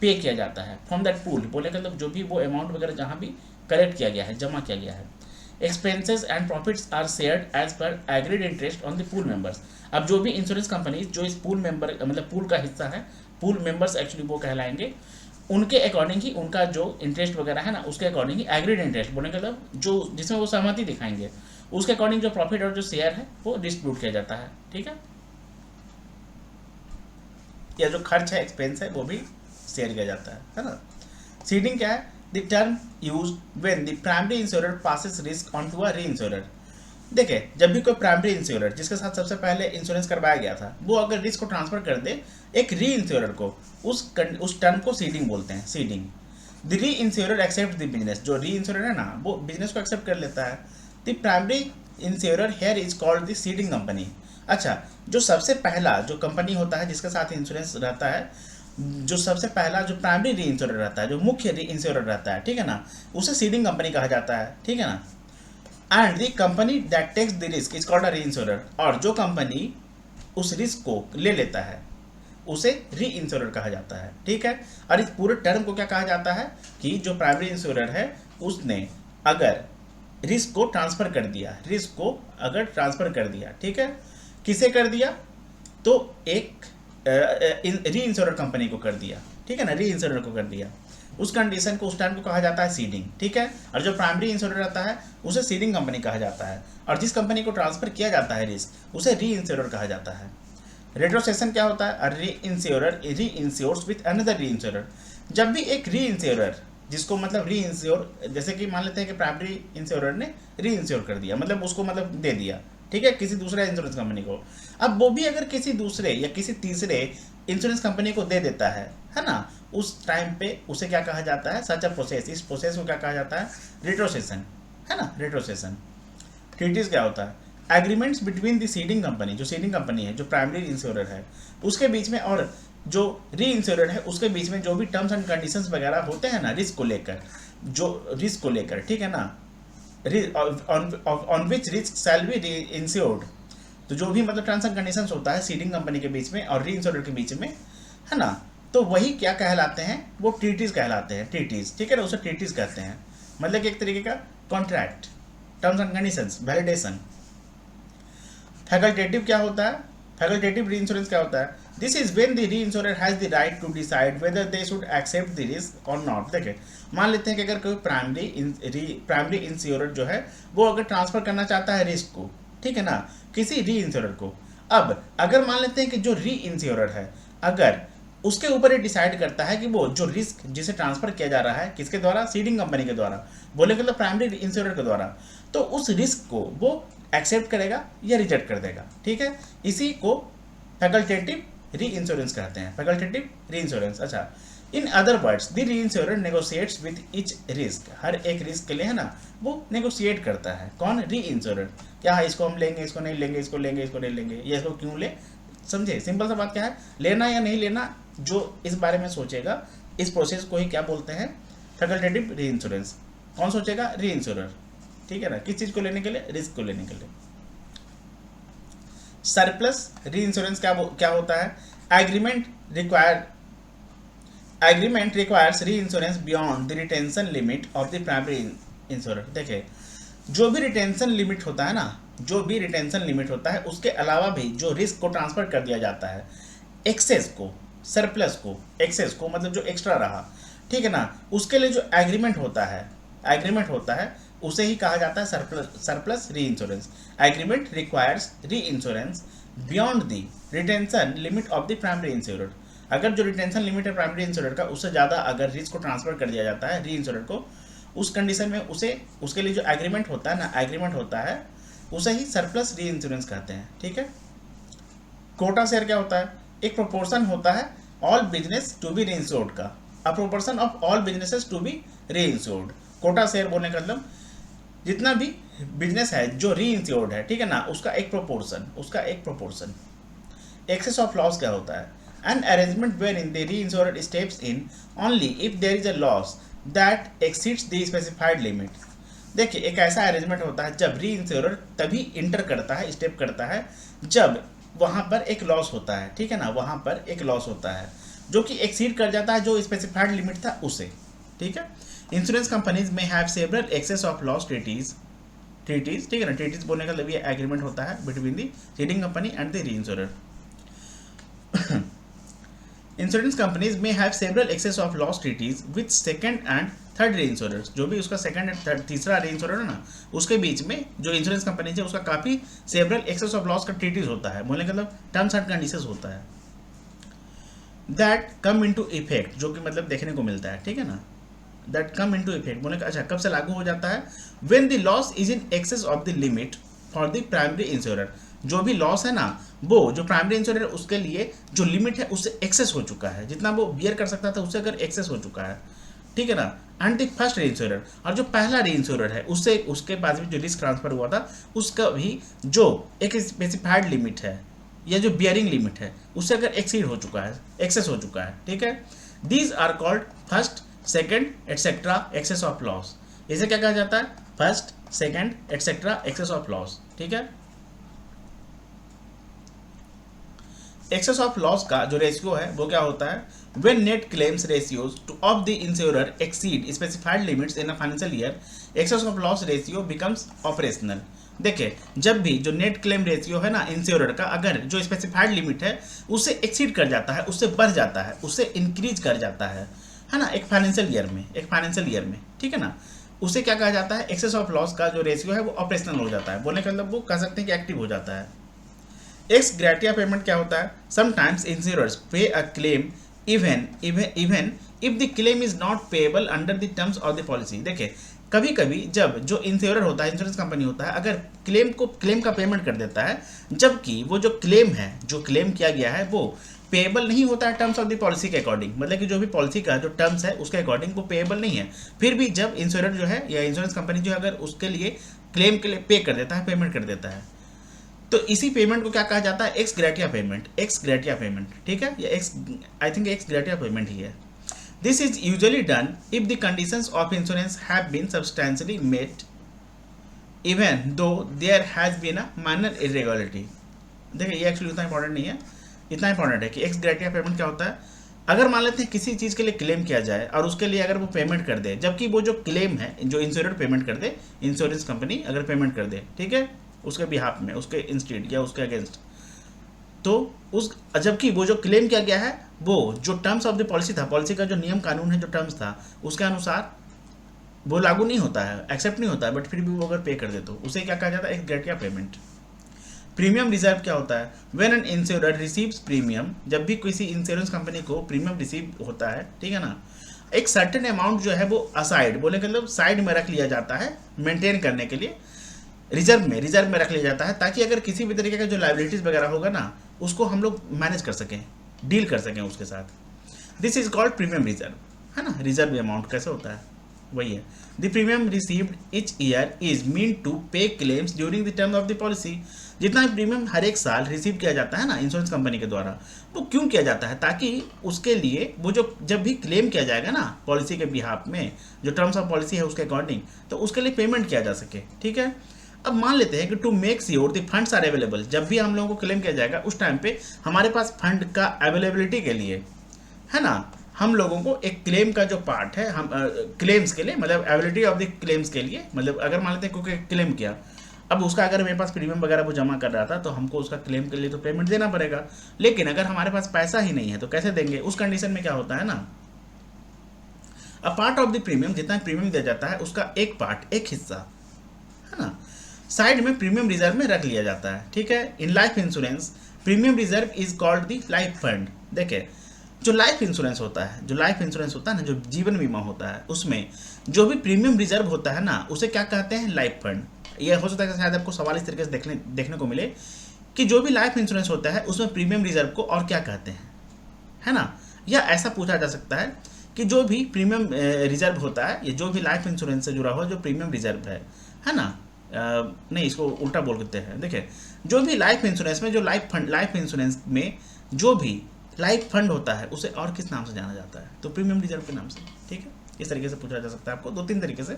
पे किया जाता है फ्रॉम दैट पूल। बोले मतलब जो भी वो अमाउंट वगैरह जहाँ भी कलेक्ट किया गया है, जमा किया गया है। Expenses and profits are shared as per agreed interest on the pool members. अब जो भी इंश्योरेंस कंपनी जो इस पूल मेंबर मतलब पूल का हिस्सा है, पूल मेंबर्स एक्चुअली वो कहलाएंगे, उनके अकॉर्डिंग ही उनका जो इंटरेस्ट वगैरह है ना उसके अकॉर्डिंग ही एग्रीड इंटरेस्ट बोलने का मतलब जो जिसमें वो सहमति दिखाएंगे उसके अकॉर्डिंग जो प्रॉफिट और जो शेयर है वो डिस्ट्रीब्यूट किया जाता है, ठीक है। या जो खर्च है, एक्सपेंस है, वो भी शेयर किया जाता है ना। सीडिंग क्या है? The term use when the primary insurer passes risk on to a reinsurer. देखिए, जब भी कोई प्राइमरी इंश्योरर जिसके साथ सबसे पहले इंश्योरेंस करवाया गया था वो अगर रिस्क को ट्रांसफर कर दे एक री इंश्योरर को, उस टर्म को सीडिंग बोलते हैं, सीडिंग। द री इंश्योरर एक्सेप्ट द बिजनेस। जो री इंश्योरर है ना वो बिजनेस को एक्सेप्ट कर लेता है। The primary insurer here is called the ceding company. अच्छा, जो सबसे पहला जो कंपनी होता है जिसके साथ इंश्योरेंस रहता है, जो सबसे पहला जो प्राइमरी री इंश्योरर रहता है, जो मुख्य री इंश्योरर रहता है, ठीक है ना, उसे सीडिंग कंपनी कहा जाता है, ठीक है ना। And the company that takes the risk is called a reinsurer. और जो कंपनी उस रिस्क को ले लेता है उसे री इंश्योरर कहा जाता है, ठीक है। और इस पूरे टर्म को क्या कहा जाता है कि जो प्राइमरी इंश्योरर है उसने अगर रिस्क को ट्रांसफर कर दिया, रिस्क को अगर ट्रांसफर कर दिया, ठीक है, किसे कर दिया? तो एक री इंश्योरर कंपनी को कर दिया, ठीक है ना, री इंश्योरर को कर दिया। उस कंडीशन को, उस टाइम को कहा जाता है सीडिंग, ठीक है। और जो प्राइमरी इंश्योरर रहता है उसे सीडिंग कंपनी कहा जाता है। और जिस कंपनी को ट्रांसफर किया जाता है रिस्क उसे री इंश्योरर कहा जाता है। रेट्रोसेशन क्या होता है? री इंश्योरर री इंश्योर्स विथ अनदर री इंश्योरर। जब भी एक री इंश्योरर जिसको मतलब री इंश्योर, जैसे कि मान लेते हैं कि प्राइमरी इंश्योरर ने री इंश्योर कर दिया, मतलब उसको मतलब दे दिया, ठीक है, किसी दूसरे इंश्योरेंस कंपनी को। अब वो भी अगर किसी दूसरे या किसी तीसरे इंश्योरेंस कंपनी को दे देता है ना, उस टाइम पे उसे क्या कहा जाता है? सच अ प्रोसेस। इस प्रोसेस को क्या कहा जाता है? रेट्रोसेशन, है ना, रेट्रोसेशन। ट्रीटीज क्या होता है? Agreements between the ceding company, जो सीडिंग कंपनी है, जो प्राइमरी इंश्योरर है उसके बीच में, और जो री इंश्योरर है उसके बीच में जो भी टर्म्स एंड कंडीशंस वगैरह होते हैं ना रिस्क को लेकर, जो रिस्क को लेकर, ठीक है ना, on which risk shall be insured. तो जो भी मतलब टर्म्स एंड कंडीशंस होता है सीडिंग कंपनी के बीच में और री इंश्योरर के बीच में, है ना, तो वही क्या कहलाते हैं? वो ट्रीटीज कहलाते हैं, ट्रीटीज, ठीक है ना, उसे ट्रीटीज कहते हैं। मतलब कि एक तरीके का contract, terms and conditions, validation. Facultative क्या होता है? फैकल्टेटिव री इंश्योरेंस क्या होता है? This is when the reinsurer has the right to decide whether they should accept the risk और नॉट। देखिए, मान लेते हैं कि अगर कोई प्राइमरी इंश्योरर जो है वो अगर ट्रांसफर करना चाहता है रिस्क को, ठीक है ना, किसी री इंश्योरर को। अब अगर मान लेते हैं कि जो री इंश्योरर है अगर उसके ऊपर ये डिसाइड करता है कि वो जो रिस्क जिसे ट्रांसफर किया जा रहा है किसके द्वारा, सीडिंग कंपनी के द्वारा, बोले मतलब प्राइमरी इंश्योरर के द्वारा, तो उस रिस्क को वो एक्सेप्ट करेगा या रिजेक्ट कर देगा। ठीक है, इसी को फैकल्टेटिव री इंश्योरेंस कहते हैं, फैकल्टेटिव री इंश्योरेंस। अच्छा, in other words the reinsurer negotiates with each risk, हर एक रिस्क के लिए है ना वो नेगोशिएट करता है। कौन? री इंश्योरर। क्या इसको हम लेंगे, इसको नहीं लेंगे, इसको लेंगे, इसको नहीं लेंगे, ये इसको क्यों ले, समझे? सिंपल सा बात क्या है, लेना या नहीं लेना, जो इस बारे में सोचेगा इस प्रोसेस को ही क्या बोलते हैं, फैकल्टेटिव री इंश्योरेंस। कौन सोचेगा? री इंश्योरर। ठीक है ना, किस चीज को लेने के लिए? रिस्क को लेने के लिए। सरप्लस री इंश्योरेंस क्या होता है? एग्रीमेंट रिक्वायर्स री insurance beyond the retention limit of the primary insurer. देखिए, जो भी रिटेंशन लिमिट होता है ना, जो भी रिटेंशन लिमिट होता है उसके अलावा भी जो रिस्क को ट्रांसफर कर दिया जाता है, एक्सेस को, सरप्लस को, एक्सेस को मतलब जो एक्स्ट्रा रहा, ठीक है ना, उसके लिए जो एग्रीमेंट होता है उसे ही कहा जाता है सरप्लस री इंश्योरेंस। एग्रीमेंट रिक्वायर्स री insurance beyond the retention limit of the primary insurer. अगर जो रिटेंशन लिमिट है प्राइमरी इंश्योरर का उससे ज़्यादा अगर रिस्क को ट्रांसफर कर दिया जाता है री इंश्योरर को, उस कंडीशन में उसके लिए जो एग्रीमेंट होता है ना, एग्रीमेंट होता है उसे ही सरप्लस री इंश्योरेंस कहते हैं। ठीक है। कोटा शेयर क्या होता है? एक प्रोपोर्शन होता है all business to be reinsured का, a proportion of all businesses to be reinsured. Quota share बोलने का मतलब जितना भी बिजनेस है जो री इंश्योर्ड है, ठीक है ना, उसका एक प्रोपोर्शन। एक्सेस ऑफ लॉस क्या होता है? An arrangement where in the reinsured steps in only if there is a loss that exceeds the specified limit. देखिए, एक ऐसा अरेंजमेंट होता है जब री इंश्योरर तभी इंटर करता है, स्टेप करता है जब वहां पर एक लॉस होता है, ठीक है ना, वहां पर एक लॉस होता है जो कि एक्सीड कर जाता है जो स्पेसिफाइड लिमिट था उसे। ठीक है। इंश्योरेंस कंपनीज में have several excess of loss treaties, ठीक है ना, ट्रीटीज बोलने का मतलब ये एग्रीमेंट होता है between the ceding company and the reinsurer. Insurance companies में have several excess of loss treaties with second and third reinsurers. जो भी उसका सेकंड एंड थर्ड तीसरा री इंश्योरर है ना, उसके बीच में जो इंश्योरेंस कंपनी है उसका काफी सेवरल एक्सेस ऑफ लॉस का ट्रीटीज होता है, बोलने का मतलब टर्म्स एंड कंडीशंस होता है दैट कम इनटू इफेक्ट, जो कि मतलब देखने को मिलता है, ठीक है ना, दैट कम इनटू इफेक्ट बोलने का अच्छा कब से लागू हो जाता है? When the loss is in excess of the limit for the primary insurer. जो भी लॉस है ना वो जो प्राइमरी इंश्योरर है उसके लिए जो लिमिट है उससे एक्सेस हो चुका है, जितना वो बियर कर सकता था उससे अगर एक्सेस हो चुका है, ठीक है ना। एंड द फर्स्ट री इंश्योरर, और जो पहला री इंश्योरर है उससे उसके पास भी जो रिस्क ट्रांसफर हुआ था उसका भी जो एक स्पेसिफाइड लिमिट है या जो बियरिंग लिमिट है उससे अगर एक्सीड हो चुका है, एक्सेस हो चुका है, ठीक है। These are called first, second etcetera excess of loss. इसे क्या कहा जाता है? First, second etcetera excess of loss. ठीक है। एक्सेस ऑफ लॉस का जो रेशियो है वो क्या होता है? When net claims ratios to of the insurer exceed specified limits in a financial year, excess of loss ratio becomes operational. देखिए, जब भी जो नेट क्लेम रेशियो है ना इंश्योरर का, अगर जो स्पेसिफाइड लिमिट है उससे एक्सीड कर जाता है, उससे बढ़ जाता है, उससे इंक्रीज कर जाता है ना, एक फाइनेंशियल ईयर में, ठीक है ना, उसे क्या कहा जाता है? एक्सेस ऑफ लॉस का जो रेशियो है वो ऑपरेशनल हो जाता है, बोलने का मतलब वो कह सकते हैं कि एक्टिव हो जाता है। एक्स ग्रेटिया पेमेंट क्या होता है? समटाइम्स इंश्योरर्स पे a claim even if the claim is not payable under the terms of the policy. देखिए, कभी कभी जब जो इंश्योरर होता है, इंश्योरेंस कंपनी होता है, अगर क्लेम का पेमेंट कर देता है जबकि वो जो क्लेम है, जो क्लेम किया गया है वो पेएबल नहीं होता है टर्म्स ऑफ द पॉलिसी के अकॉर्डिंग, मतलब कि जो भी पॉलिसी का जो टर्म्स है उसके अकॉर्डिंग वो पेएबल नहीं है, फिर भी जब इंश्योरर जो है या इंश्योरेंस कंपनी जो है अगर उसके लिए क्लेम के लिए पे कर देता है, पेमेंट कर देता है, तो इसी पेमेंट को क्या कहा जाता है? एक्स ग्रेटिया पेमेंट, ठीक है, या I think ex gratia payment ही है। This is usually done if the conditions of insurance have been substantially met even though there has been a minor irregularity. देखिए, ये एक्चुअली उतना इंपॉर्टेंट नहीं है, इतना इंपॉर्टेंट है कि एक्स ग्रेटिया पेमेंट क्या होता है? अगर मान लेते हैं किसी चीज़ के लिए क्लेम किया जाए और उसके लिए अगर वो पेमेंट कर दे, जबकि वो जो क्लेम है जो इंश्योरर पेमेंट कर दे, इंश्योरेंस कंपनी अगर पेमेंट कर दे, ठीक है, उसके बिहाफ में, उसके इंस्टेड या उसके अगेंस्ट, तो उस जबकि वो जो क्लेम किया गया है वो जो टर्म्स ऑफ द पॉलिसी था, पॉलिसी का जो नियम कानून है, जो टर्म्स था उसके अनुसार वो लागू नहीं होता है, एक्सेप्ट नहीं होता है, बट फिर भी वो अगर पे कर दे तो उसे क्या कहा जाता है? Ex gratia payment. Premium reserve क्या होता है? When an insurer receives premium, जब भी किसी इंश्योरेंस कंपनी को प्रीमियम रिसीव होता है, ठीक है ना, एक सर्टेन अमाउंट जो है वो असाइड, बोले मतलब साइड में रख लिया जाता है मेंटेन करने के लिए, रिजर्व में रख लिया जाता है, ताकि अगर किसी भी तरीके का जो लाइबिलिटीज वगैरह होगा ना, उसको हम लोग मैनेज कर सकें, डील कर सकें उसके साथ। This is called premium reserve, है ना। रिजर्व अमाउंट कैसे होता है, वही है। The premium received each year is mean to pay claims during the term of the policy. जितना भी प्रीमियम हर एक साल रिसीव किया जाता है ना इंश्योरेंस कंपनी के द्वारा, वो क्यों किया जाता है? ताकि उसके लिए वो जो जब भी क्लेम किया जाएगा ना पॉलिसी के बिहाफ में, जो टर्म्स ऑफ पॉलिसी है उसके अकॉर्डिंग, तो उसके लिए पेमेंट किया जा सके, ठीक है। अब मान लेते हैं कि to make sure the funds are available, जब भी हम लोगों को क्लेम किया जाएगा उस टाइम पे हमारे पास फंड का अवेलेबिलिटी के लिए, है ना, हम लोगों को एक क्लेम का जो पार्ट है, हम क्लेम्स के लिए, मतलब एबिलिटी ऑफ द क्लेम्स के लिए, मतलब अगर मान लेते हैं क्योंकि क्लेम किया, अब उसका अगर मेरे पास प्रीमियम वगैरह वो जमा कर रहा था, तो हमको उसका क्लेम के लिए तो पेमेंट देना पड़ेगा। लेकिन अगर हमारे पास पैसा ही नहीं है तो कैसे देंगे? उस कंडीशन में क्या होता है ना, a part of the premium, जितना प्रीमियम दिया जाता है उसका एक पार्ट, एक हिस्सा, है ना, साइड में प्रीमियम रिजर्व में रख लिया जाता है, ठीक है। In life insurance premium reserve is called the life fund. देखिए जो लाइफ इंश्योरेंस होता है ना, जो जीवन बीमा होता है, उसमें जो भी प्रीमियम रिजर्व होता है ना, उसे क्या कहते हैं? Life fund. ये हो सकता है कि शायद आपको सवाल इस तरीके से देखने को मिले कि जो भी लाइफ इंश्योरेंस होता है उसमें प्रीमियम रिजर्व को और क्या कहते हैं, है ना। या ऐसा पूछा जा सकता है कि जो भी प्रीमियम रिजर्व होता है, ये जो भी लाइफ इंश्योरेंस से जुड़ा हुआ जो प्रीमियम रिजर्व है ना, नहीं इसको उल्टा बोल देते हैं। देखिए जो भी लाइफ इंश्योरेंस में जो लाइफ इंश्योरेंस में जो भी लाइफ फंड होता है उसे और किस नाम से जाना जाता है? तो प्रीमियम रिजर्व के नाम से, ठीक है। इस तरीके से पूछा जा सकता है आपको 2-3 तरीके से।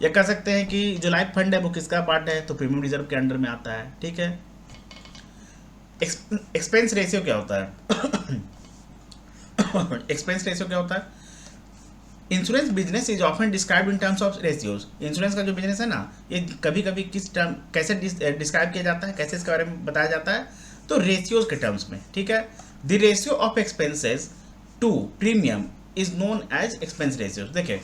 या कह सकते हैं कि जो लाइफ फंड है वो किसका पार्ट है? तो प्रीमियम रिजर्व के अंडर में आता है, ठीक है। एक्सपेंस रेशियो क्या होता है? एक्सपेंस रेशियो क्या होता है? Insurance business is often described in terms of ratios. Insurance का जो बिजनेस है ना, ये कभी कभी किस टर्म कैसे डिस्क्राइब किया जाता है, कैसे इसके बारे में बताया जाता है? तो रेशियोज के टर्म्स में, ठीक है। The ratio of expenses to premium is known as expense ratios. देखिए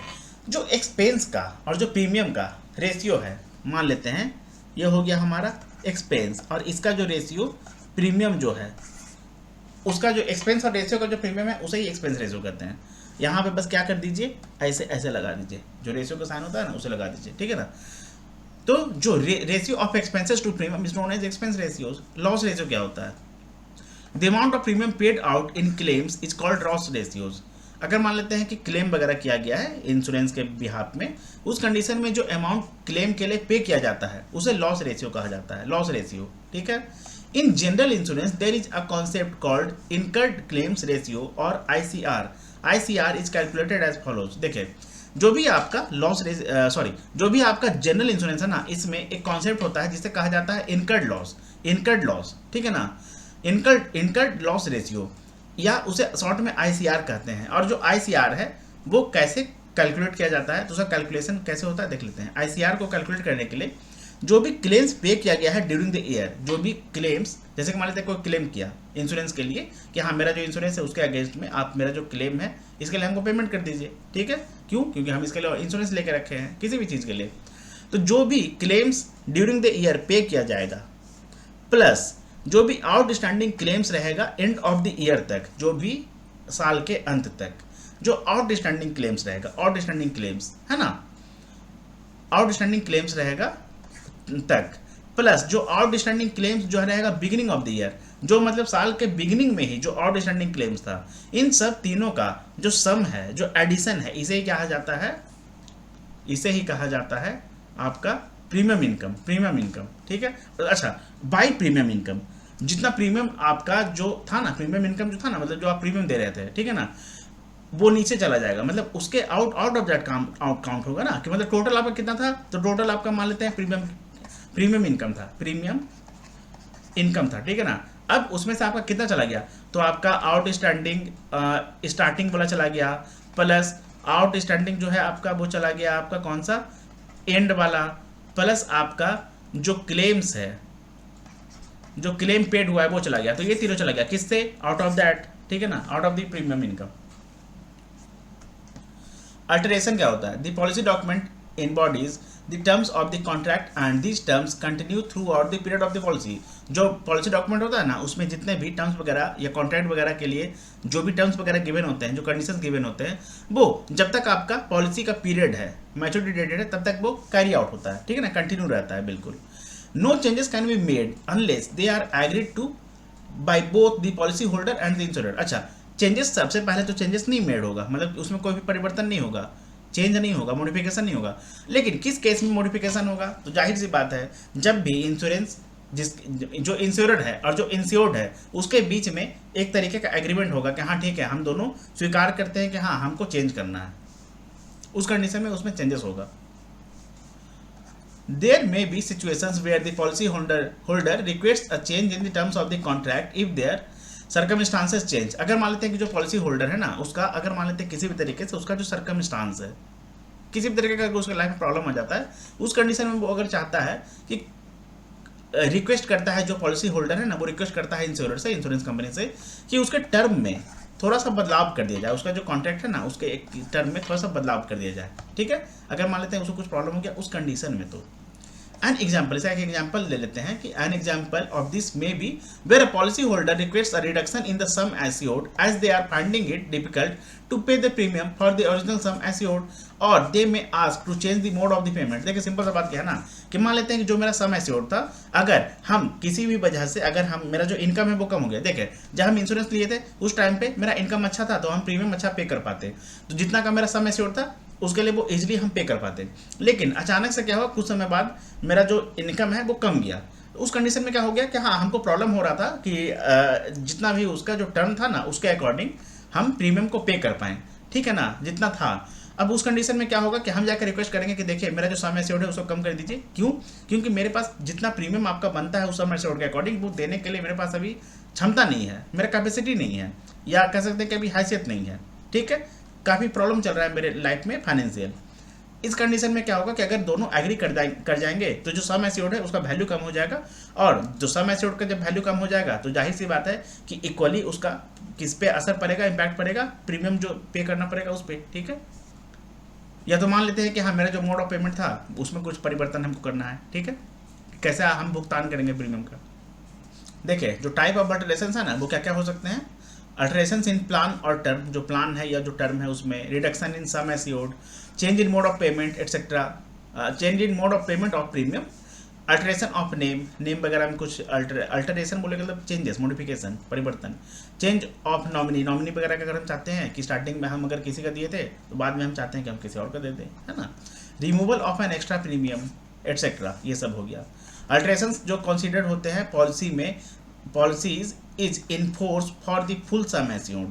जो एक्सपेंस का और जो प्रीमियम का रेशियो है, मान लेते हैं ये हो गया हमारा एक्सपेंस, और इसका जो रेशियो प्रीमियम जो है, उसका जो एक्सपेंस और रेशियो का जो प्रीमियम है उसे ही एक्सपेंस रेशियो कहते हैं। यहाँ पे बस क्या कर दीजिए, ऐसे ऐसे लगा दीजिए, जो रेशियो का साइन होता है ना उसे लगा दीजिए, ठीक है ना। तो जो ratio of expenses to premium is known as expense ratios. Loss ratio क्या होता है? The amount of premium paid out in claims is called loss ratios. अगर मान लेते हैं कि क्लेम वगैरह किया गया है इंश्योरेंस के बिहाफ में, उस कंडीशन में जो अमाउंट क्लेम के लिए पे किया जाता है उसे लॉस रेशियो कहा जाता है, लॉस रेशियो, ठीक है। In general insurance there is a concept called incurred claims ratio और ICR। ICR is calculated as follows. देखिए जो भी आपका जो भी आपका जनरल इंश्योरेंस है ना, इसमें एक कॉन्सेप्ट होता है जिसे कहा जाता है इनकर्ड लॉस, ठीक है ना, इनकर्ड लॉस रेशियो, या उसे शॉर्ट में ICR कहते हैं। और जो ICR है वो कैसे कैलकुलेट किया जाता है, तो उसका कैलकुलेशन कैसे होता है देख लेते हैं। ICR को कैलकुलेट करने के लिए जो भी क्लेम्स पे किया गया है ड्यूरिंग द ईयर, जो भी क्लेम्स, जैसे कि मान लेते हैं कोई क्लेम किया इंश्योरेंस के लिए कि हाँ मेरा जो इंश्योरेंस है उसके अगेंस्ट में आप मेरा जो क्लेम है इसके लिए हमको पेमेंट कर दीजिए, ठीक है। क्यों? क्योंकि हम इसके लिए इंश्योरेंस लेके रखे हैं किसी भी चीज़ के लिए। तो जो भी क्लेम्स ड्यूरिंग द ईयर पे किया जाएगा, प्लस जो भी आउटस्टैंडिंग क्लेम्स रहेगा एंड ऑफ द ईयर तक, जो भी साल के अंत तक जो आउटस्टैंडिंग क्लेम्स रहेगा, आउटस्टैंडिंग क्लेम्स है ना, आउटस्टैंडिंग क्लेम्स रहेगा तक, प्लस जो आउटस्टैंडिंग क्लेम्स जो रहेगा बिगिनिंग ऑफ द ईयर, जो मतलब साल के बिगिनिंग में ही जो आउटस्टैंडिंग क्लेम्स था, इन सब तीनों का जो सम है, जो एडिशन है, इसे ही कहा जाता है, इसे ही कहा जाता है आपका प्रीमियम इनकम, ठीक है। अच्छा बाई प्रीमियम इनकम, जितना प्रीमियम आपका जो था ना, प्रीमियम इनकम जो था ना, मतलब जो आप प्रीमियम दे रहे थे, ठीक है ना, वो नीचे चला जाएगा, मतलब उसके आउट ऑफ दैट काउंट होगा ना, कि मतलब टोटल आपका कितना था, तो टोटल आपका मान लेते हैं प्रीमियम इनकम था, ठीक है ना। अब उसमें से आपका कितना चला गया, तो आपका आउटस्टैंडिंग स्टार्टिंग वाला चला गया, प्लस आउटस्टैंडिंग जो है आपका वो चला गया आपका कौन सा, एंड वाला, प्लस आपका जो क्लेम्स है, जो क्लेम पेड हुआ है वो चला गया। तो ये तीनों चला गया किससे, आउट ऑफ दैट, ठीक है ना, out of the premium income. Alteration क्या होता है? The policy document in bodies the terms of the contract and these terms continue through out the period of the policy. जो पॉलिसी डॉक्यूमेंट होता है ना, उसमें जितने भी टर्म्स वगैरह या कॉन्ट्रैक्ट वगैरह के लिए जो भी टर्म्स वगैरह गिवन होते हैं, जो कंडीशंस गिवन होते हैं, वो जब तक आपका पॉलिसी का पीरियड है, मैच्योरिटी डेटेड है, तब तक वो कैरी आउट होता है, ठीक है ना, कंटिन्यू रहता है बिल्कुल। No changes can be made unless they are agreed to by both the policy holder and the insurer. अच्छा, चेंजेस सबसे पहले तो चेंजेस नहीं मेड होगा, मतलब उसमें कोई भी परिवर्तन नहीं होगा, चेंज नहीं होगा, मॉडिफिकेशन नहीं होगा। लेकिन किस केस में मॉडिफिकेशन होगा? तो जाहिर सी बात है, जब भी इंश्योरेंस जो इंश्योर्ड है और जो इंश्योर्ड है उसके बीच में एक तरीके का एग्रीमेंट होगा कि हाँ ठीक है, हम दोनों स्वीकार करते हैं कि हाँ हमको चेंज करना है, उस कंडीशन में उसमें चेंजेस होगा। There may be situations where the policy holder requests a change in the terms of the contract if their circumstances change। अगर मान लेते हैं कि जो पॉलिसी होल्डर है ना, उसका अगर मान लेते हैं किसी भी तरीके से उसका जो सर्कमस्टांस है, किसी भी तरीके का अगर उसके लाइफ में प्रॉब्लम आ जाता है, उस कंडीशन में वो अगर चाहता है कि रिक्वेस्ट करता है, जो पॉलिसी होल्डर है ना, वो रिक्वेस्ट करता है इंश्योरेंस से, इंश्योरेंस कंपनी से, कि उसके टर्म में थोड़ा सा बदलाव कर दिया जाए, उसका जो कॉन्ट्रैक्ट है ना, उसके एक टर्म में थोड़ा सा बदलाव कर दिया जाए, ठीक है। अगर मान लेते हैं उसको कुछ प्रॉब्लम हो गया उस कंडीशन में, तो एन एग्जाम्पल, इसका एक एग्जाम्पल ले लेते हैं कि an example of this may be where a policy holder request a reduction in the sum assured as they are finding it difficult to pay the premium for the original sum assured or they may ask to change the mode of the payment. देखिए simple सा बात क्या है ना, कि मान लेते हैं कि जो मेरा सम एश्योर्ड था, अगर हम किसी भी वजह से, अगर हम मेरा जो इनकम है वो कम हो गया, देखिए जब हम इंश्योरेंस लिए थे उस टाइम पे मेरा इनकम अच्छा था, तो हम प्रीमियम अच्छा पे कर पाते, तो जितना का मेरा सम एश्योर्ड था उसके लिए वो इजीली हम पे कर पाते। लेकिन अचानक से क्या हुआ, कुछ समय बाद मेरा जो इनकम है वो कम गया, उस कंडीशन में क्या हो गया कि हाँ हमको प्रॉब्लम हो रहा था कि जितना भी उसका जो टर्म था ना, उसके अकॉर्डिंग हम प्रीमियम को पे कर पाएँ, ठीक है ना, जितना था। अब उस कंडीशन में क्या होगा कि हम जाकर रिक्वेस्ट करेंगे कि देखिए मेरा जो सम एश्योर्ड है उसको कम कर दीजिए। क्यों? क्योंकि मेरे पास जितना प्रीमियम आपका बनता है उस सम एश्योर्ड के अकॉर्डिंग, वो देने के लिए मेरे पास अभी क्षमता नहीं है, मेरा कैपेसिटी नहीं है, या कह सकते हैं कि अभी हैसियत नहीं है, ठीक है। काफ़ी प्रॉब्लम चल रहा है मेरे लाइफ में फाइनेंशियल। इस कंडीशन में क्या होगा कि अगर दोनों एग्री कर जाएंगे तो जो सम एश्योर्ड है उसका वैल्यू कम हो जाएगा, और जो सम एश्योर्ड का जब वैल्यू कम हो जाएगा तो जाहिर सी बात है कि इक्वली उसका किस पे असर पड़ेगा, इम्पैक्ट पड़ेगा, प्रीमियम जो पे करना पड़ेगा उस पर, ठीक है। या तो मान लेते हैं कि हाँ मेरा जो मोड ऑफ पेमेंट था उसमें कुछ परिवर्तन हमको करना है, ठीक है, कैसे हम भुगतान करेंगे प्रीमियम का। देखिए जो टाइप ऑफ अल्टरेशन है ना, वो क्या क्या हो सकते हैं। अल्टरेशंस इन प्लान और टर्म, जो प्लान है या जो टर्म है उसमें, reduction in sum assured, change in mode of payment etcetera, change in mode of payment of premium, alteration of name वगैरह में कुछ अल्टरेशन बोले मतलब चेंजेस, मॉडिफिकेशन, परिवर्तन, चेंज ऑफ नॉमिनी वगैरह का अगर हम चाहते हैं कि स्टार्टिंग में हम अगर किसी का दिए थे तो बाद में हम चाहते हैं कि हम किसी और का दे दें, है ना, removal of an extra premium etcetera, ये सब हो गया। अल्टरेशंस जो कंसिडर्ड होते हैं पॉलिसी में, policies is in force for the full sum assured,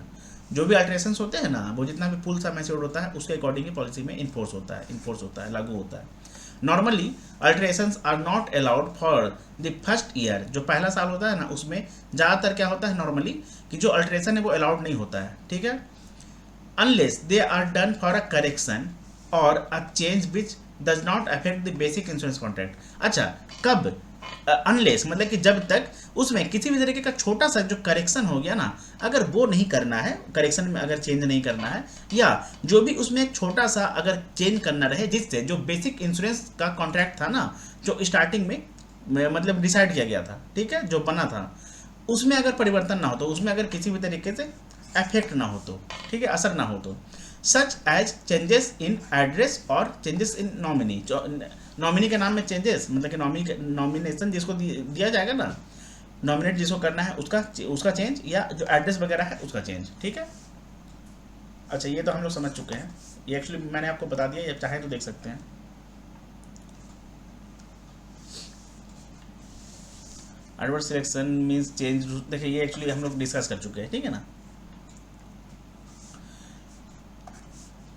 जो भी अल्टरेशंस होते हैं ना, वो जितना भी फुल सम एश्योर्ड होता है उसके अकॉर्डिंग ही पॉलिसी में इन्फोर्स होता है, लागू होता है। Normally alterations are not allowed for the first year, जो पहला साल होता है ना उसमें ज़्यादातर क्या होता है नॉर्मली कि जो अल्टरेशन है वो अलाउड नहीं होता है, ठीक है, unless they are done for a correction or a change which does not affect the basic insurance contract. अच्छा, कब अनलेस मतलब कि जब तक उसमें किसी भी तरीके का छोटा सा जो करेक्शन हो गया ना, अगर वो नहीं करना है, करेक्शन में अगर चेंज नहीं करना है, या जो भी उसमें एक छोटा सा अगर चेंज करना रहे जिससे जो बेसिक इंश्योरेंस का कॉन्ट्रैक्ट था ना, जो स्टार्टिंग में मतलब डिसाइड किया गया था, ठीक है, जो बना था, उसमें अगर परिवर्तन ना हो, तो उसमें अगर किसी भी तरीके से अफेक्ट ना हो, तो ठीक है, असर ना हो, तो such as changes in address और चेंजेस इन नॉमिनी, नॉमिनी के नाम में चेंजेस मतलब कि नॉमिनेशन जिसको दिया जाएगा ना, नॉमिनेट जिसको करना है उसका चेंज, या जो एड्रेस वगैरह है उसका चेंज, ठीक है। अच्छा ये तो हम लोग समझ चुके हैं, ये एक्चुअली मैंने आपको बता दिया, ये चाहे तो देख सकते हैं। एडवर्स सिलेक्शन मीन्स चेंज, देखिए ये एक्चुअली हम लोग डिस्कस कर चुके हैं, ठीक है ना।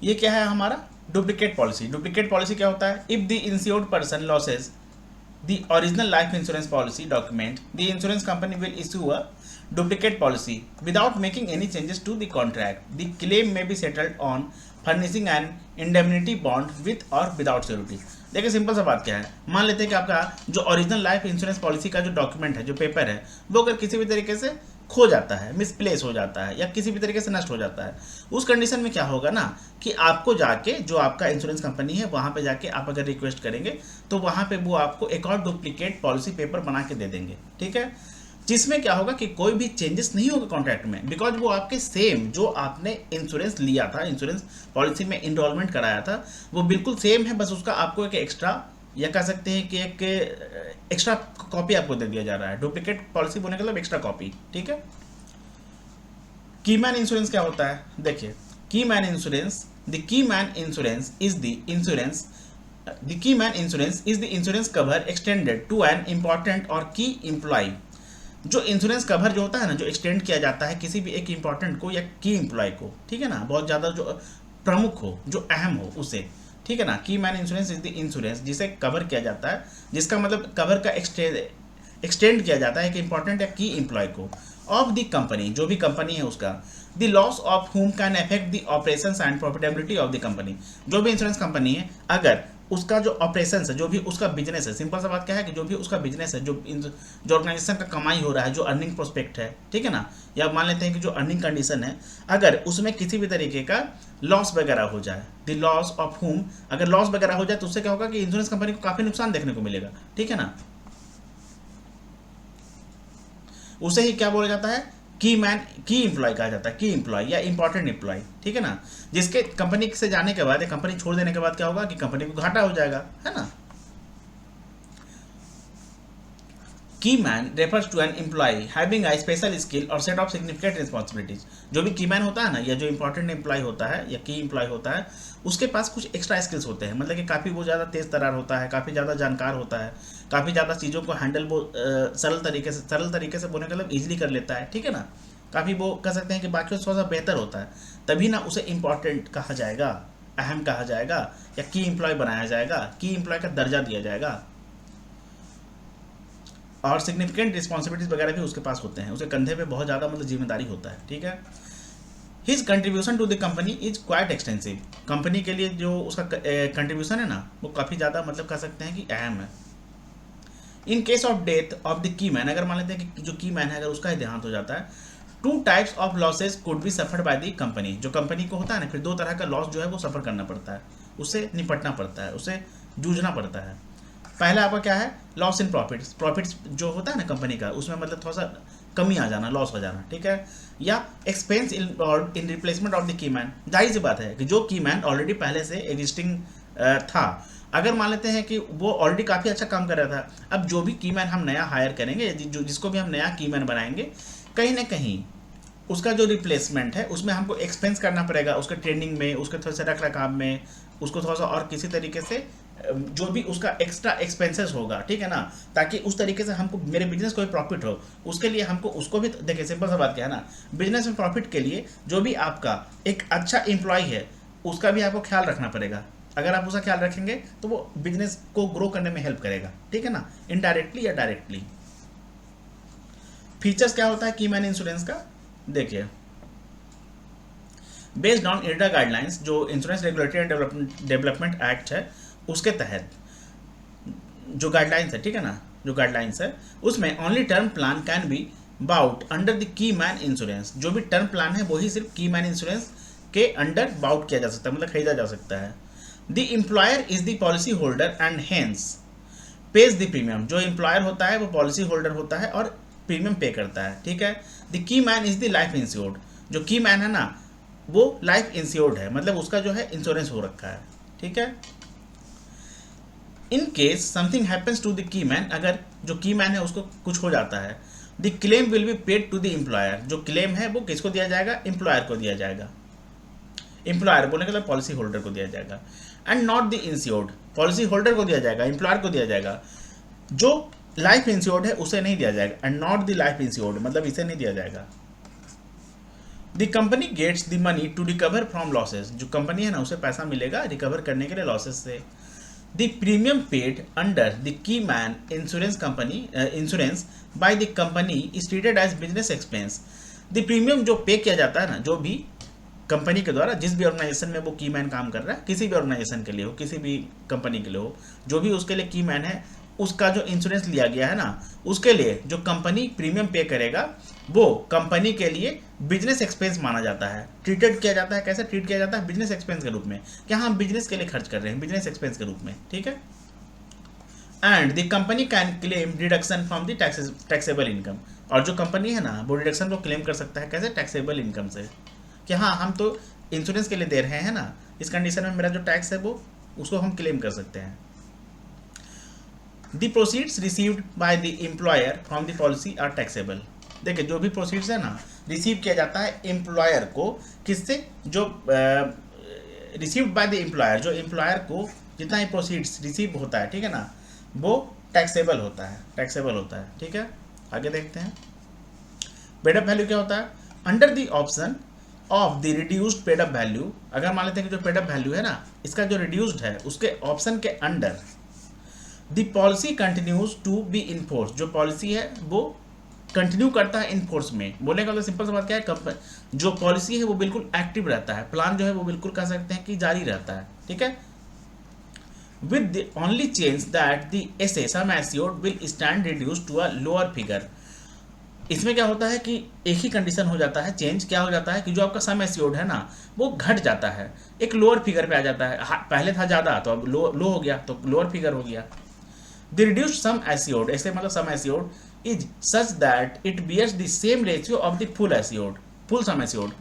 ये क्या है हमारा डुप्लीकेट पॉलिसी। डुप्लीकेट पॉलिसी क्या होता है, if the insured person loses the original life insurance policy document, the insurance company will issue a duplicate policy without making any changes to the contract. The claim may be settled on furnishing an indemnity bond with or without security. देखिए simple सा बात क्या है, मान लेते हैं कि आपका जो ओरिजिनल लाइफ इंश्योरेंस पॉलिसी का जो डॉक्यूमेंट है, जो पेपर है, वो अगर किसी भी तरीके से खो जाता है, मिसप्लेस हो जाता है या किसी भी तरीके से नष्ट हो जाता है, उस कंडीशन में क्या होगा ना कि आपको जाके जो आपका इंश्योरेंस कंपनी है वहाँ पे जाके आप अगर रिक्वेस्ट करेंगे तो वहाँ पे वो आपको एक और डुप्लीकेट पॉलिसी पेपर बना के दे देंगे, ठीक है, जिसमें क्या होगा कि कोई भी चेंजेस नहीं होगा कॉन्ट्रैक्ट में, बिकॉज वो आपके सेम जो आपने इंश्योरेंस लिया था, इंश्योरेंस पॉलिसी में इनरोलमेंट कराया था, वो बिल्कुल सेम है, बस उसका आपको एक एक्स्ट्रा या कह सकते हैं कि एक एक्स्ट्रा कॉपी आपको दे दिया जा रहा है, डुप्लीकेट पॉलिसी बोलने का मतलब एक्स्ट्रा कॉपी, ठीक है। की मैन इंश्योरेंस क्या होता है, देखिए, key man insurance, the key man insurance is the insurance, the key man insurance is the insurance cover extended to an important or key employ. जो इंश्योरेंस कवर जो होता है ना, जो एक्सटेंड किया जाता है किसी भी एक इंपॉर्टेंट को या की एम्प्लॉय को, ठीक है ना, बहुत ज़्यादा जो प्रमुख हो, जो अहम हो उसे, ठीक है ना। Key man insurance is the insurance जिसे कवर किया जाता है, जिसका मतलब कवर का एक्सटेंड किया जाता है एक इंपॉर्टेंट या की एम्प्लॉय को, ऑफ द कंपनी, जो भी कंपनी है उसका, द लॉस ऑफ हुम can affect the operations and profitability of the company. जो भी इंश्योरेंस कंपनी है, अगर उसका जो ऑपरेशंस है, जो भी उसका बिजनेस है, सिंपल सा बात क्या है कि जो भी उसका बिजनेस है, जो ऑर्गेनाइजेशन का कमाई हो रहा है, जो अर्निंग प्रोस्पेक्ट है, ठीक है ना, या मान लेते हैं कि जो अर्निंग कंडीशन है, अगर उसमें किसी भी तरीके का लॉस वगैरह हो जाए, द लॉस ऑफ हुम, अगर लॉस वगैरह हो जाए तो उससे क्या होगा कि इंश्योरेंस कंपनी को काफी नुकसान देखने को मिलेगा, ठीक है ना। उसे ही क्या बोला जाता है, की मैन, की एम्प्लॉय कहा जाता है, की एम्प्लॉय या इंपॉर्टेंट एम्प्लॉय, ठीक है ना, जिसके कंपनी से जाने के बाद या कंपनी छोड़ देने के बाद क्या होगा कि कंपनी को घाटा हो जाएगा, है ना। Key man refers to an employee having a special skill और सेट ऑफ सिग्निफिकेंट रिस्पॉन्सिबिलिटीज। जो भी की मैन होता है ना, या जो इंपॉर्टेंट एम्प्लॉय होता है या की एम्प्लॉय होता है, उसके पास कुछ एक्स्ट्रा स्किल्स होते हैं, मतलब कि काफ़ी वो ज़्यादा तेज तर्रार होता है, काफ़ी ज़्यादा जानकार होता है, काफ़ी ज़्यादा चीज़ों को हैंडल वो सरल तरीके से बोलने का मतलब ईजिली कर लेता है, ठीक है ना, काफ़ी वो कह सकते हैं कि बाकी थोड़ा सा बेहतर होता है, तभी ना उसे इंपॉर्टेंट कहा जाएगा, अहम कहा जाएगा, या की एम्प्लॉय बनाया जाएगा, की एम्प्लॉय का दर्जा दिया जाएगा, और सिग्निफिकेंट रिस्पॉन्सिबिलिटीज वगैरह भी उसके पास होते हैं, उसके कंधे पे बहुत ज़्यादा मतलब जिम्मेदारी होता है, ठीक है। His contribution to the company is quite extensive. Company के लिए जो उसका कंट्रीब्यूशन है ना, वो काफ़ी ज़्यादा मतलब कह सकते हैं कि अहम है। In case of death of the key man, अगर मान लेते हैं कि जो की मैन है अगर उसका ही देहांत हो जाता है, 2 types of losses could be suffered bye the company. जो कंपनी को होता है ना, फिर 2 तरह का लॉस जो है वो सफ़र करना पड़ता है, उससे निपटना पड़ता है, उससे जूझना पड़ता है। पहला आपका क्या है, लॉस इन प्रॉफिट्स। प्रॉफिट्स जो होता है ना कंपनी का, उसमें मतलब थोड़ा सा कमी आ जाना, लॉस हो जाना, ठीक है, या expense in replacement of the key man. जाहिर सी बात है कि जो की मैन ऑलरेडी पहले से एग्जिस्टिंग था, अगर मान लेते हैं कि वो ऑलरेडी काफ़ी अच्छा काम कर रहा था, अब जो भी की मैन हम नया हायर करेंगे, जिसको भी हम नया की मैन बनाएंगे, कहीं ना कहीं उसका जो रिप्लेसमेंट है उसमें हमको एक्सपेंस करना पड़ेगा, उसके ट्रेनिंग में, उसके थोड़ा सा रख रखाव में, उसको थोड़ा सा और किसी तरीके से जो भी उसका एक्स्ट्रा एक्सपेंसेस होगा, ठीक है ना, ताकि उस तरीके से हमको मेरे बिजनेस को भी प्रॉफिट हो, उसके लिए हमको उसको भी देखिए, सिंपल सा बात क्या है ना, बिजनेस में प्रॉफिट के लिए जो भी आपका एक अच्छा एम्प्लॉय है उसका भी आपको ख्याल रखना पड़ेगा। अगर आप उसका ख्याल रखेंगे तो वो बिजनेस को ग्रो करने में हेल्प करेगा, ठीक है ना, इनडायरेक्टली या डायरेक्टली। फीचर्स क्या होता है की मैन इंश्योरेंस का, देखिए, बेस्ड ऑन IRDA गाइडलाइंस, जो insurance regulatory and development act है उसके तहत जो गाइडलाइंस है, ठीक है ना, जो गाइडलाइंस है उसमें only term plan can be bought under the key man insurance. जो भी टर्म प्लान है वही सिर्फ की मैन इंश्योरेंस के अंडर बाउट किया जा सकता है, मतलब खरीदा जा सकता है। The employer is the policy holder and hence pays the premium. जो एम्प्लॉयर होता है वो पॉलिसी होल्डर होता है और प्रीमियम पे करता है, ठीक है। The key man is the life insured. जो की मैन है ना वो लाइफ इंश्योर्ड है, मतलब उसका जो है इंश्योरेंस हो रखा है, ठीक है। In case something happens to the key man, अगर जो की मैन है उसको कुछ हो जाता है, the claim will be paid to the employer. जो क्लेम है वो किसको दिया जाएगा, एम्प्लॉयर को दिया जाएगा। एम्प्लॉयर बोलने के लिए पॉलिसी होल्डर को दिया जाएगा, and not the insured. Policy holder को दिया जाएगा, एम्प्लॉयर को दिया जाएगा। जो लाइफ इंश्योर्ड है उसे नहीं दिया जाएगा, and not the life insured, मतलब इसे नहीं दिया जाएगा। The company gets the money to recover from losses. जो कंपनी है ना उसे पैसा मिलेगा रिकवर करने के लिए लॉसेस से। The premium paid under the key man insurance company insurance by the company is treated as business expense. The premium जो पे किया जाता है ना, जो भी कंपनी के द्वारा, जिस भी ऑर्गेनाइजेशन में वो की मैन काम कर रहा है, किसी भी ऑर्गेनाइजेशन के लिए हो, किसी भी कंपनी के लिए हो, जो भी उसके लिए की मैन है उसका जो इंश्योरेंस लिया गया है ना, उसके लिए जो कंपनी प्रीमियम पे करेगा वो कंपनी के लिए बिजनेस एक्सपेंस माना जाता है, ट्रीटेड किया जाता है। कैसे ट्रीट किया जाता है? बिजनेस एक्सपेंस के रूप में, कि हम बिजनेस के लिए खर्च कर रहे हैं, बिजनेस एक्सपेंस के रूप में, ठीक है। And the company can claim deduction from the taxable income, और जो कंपनी है ना वो डिडक्शन को क्लेम कर सकता है। कैसे? टैक्सेबल इनकम से, कि हाँ हम तो इंश्योरेंस के लिए दे रहे हैं ना, इस कंडीशन में मेरा जो टैक्स है वो उसको हम क्लेम कर सकते हैं। The proceeds received by the employer from the policy are taxable. देखिए जो भी प्रोसीड्स है ना रिसीव किया जाता है एम्प्लॉयर को, किससे? जो रिसीव्ड बाय द एम्प्लॉयर, जो एम्प्लॉयर को जितना ही प्रोसीड्स रिसीव होता है, ठीक है ना, वो टैक्सेबल होता है, टैक्सेबल होता है, ठीक है। आगे देखते हैं पेड अप वैल्यू क्या होता है। Under the option of the reduced paid up value, अगर मान लेते हैं कि जो पेड अप वैल्यू है ना इसका जो रिड्यूस्ड है उसके ऑप्शन के under the policy continues to be in force, जो पॉलिसी है वो कंटिन्यू करता है इनफोर्स में। बोलने का मतलब सिंपल सा बात क्या है, जो पॉलिसी है वो बिल्कुल एक्टिव रहता है, प्लान जो है वो बिल्कुल कह सकते हैं कि जारी रहता है, ठीक है। With the only change that the as sum assured will stand reduce to a lower figure. इसमें क्या होता है कि एक ही कंडीशन हो जाता है, चेंज क्या हो जाता है कि जो आपका सम एश्योर्ड है ना वो घट जाता है, एक लोअर फिगर पे आ जाता है। पहले था ज़्यादा तो अब लो हो गया, तो लोअर फिगर हो गया। द रिड्यूस्ड सम एश्योर्ड, ऐसे मतलब sum assured is such that it bears the same ratio of the full assured, full sum assured.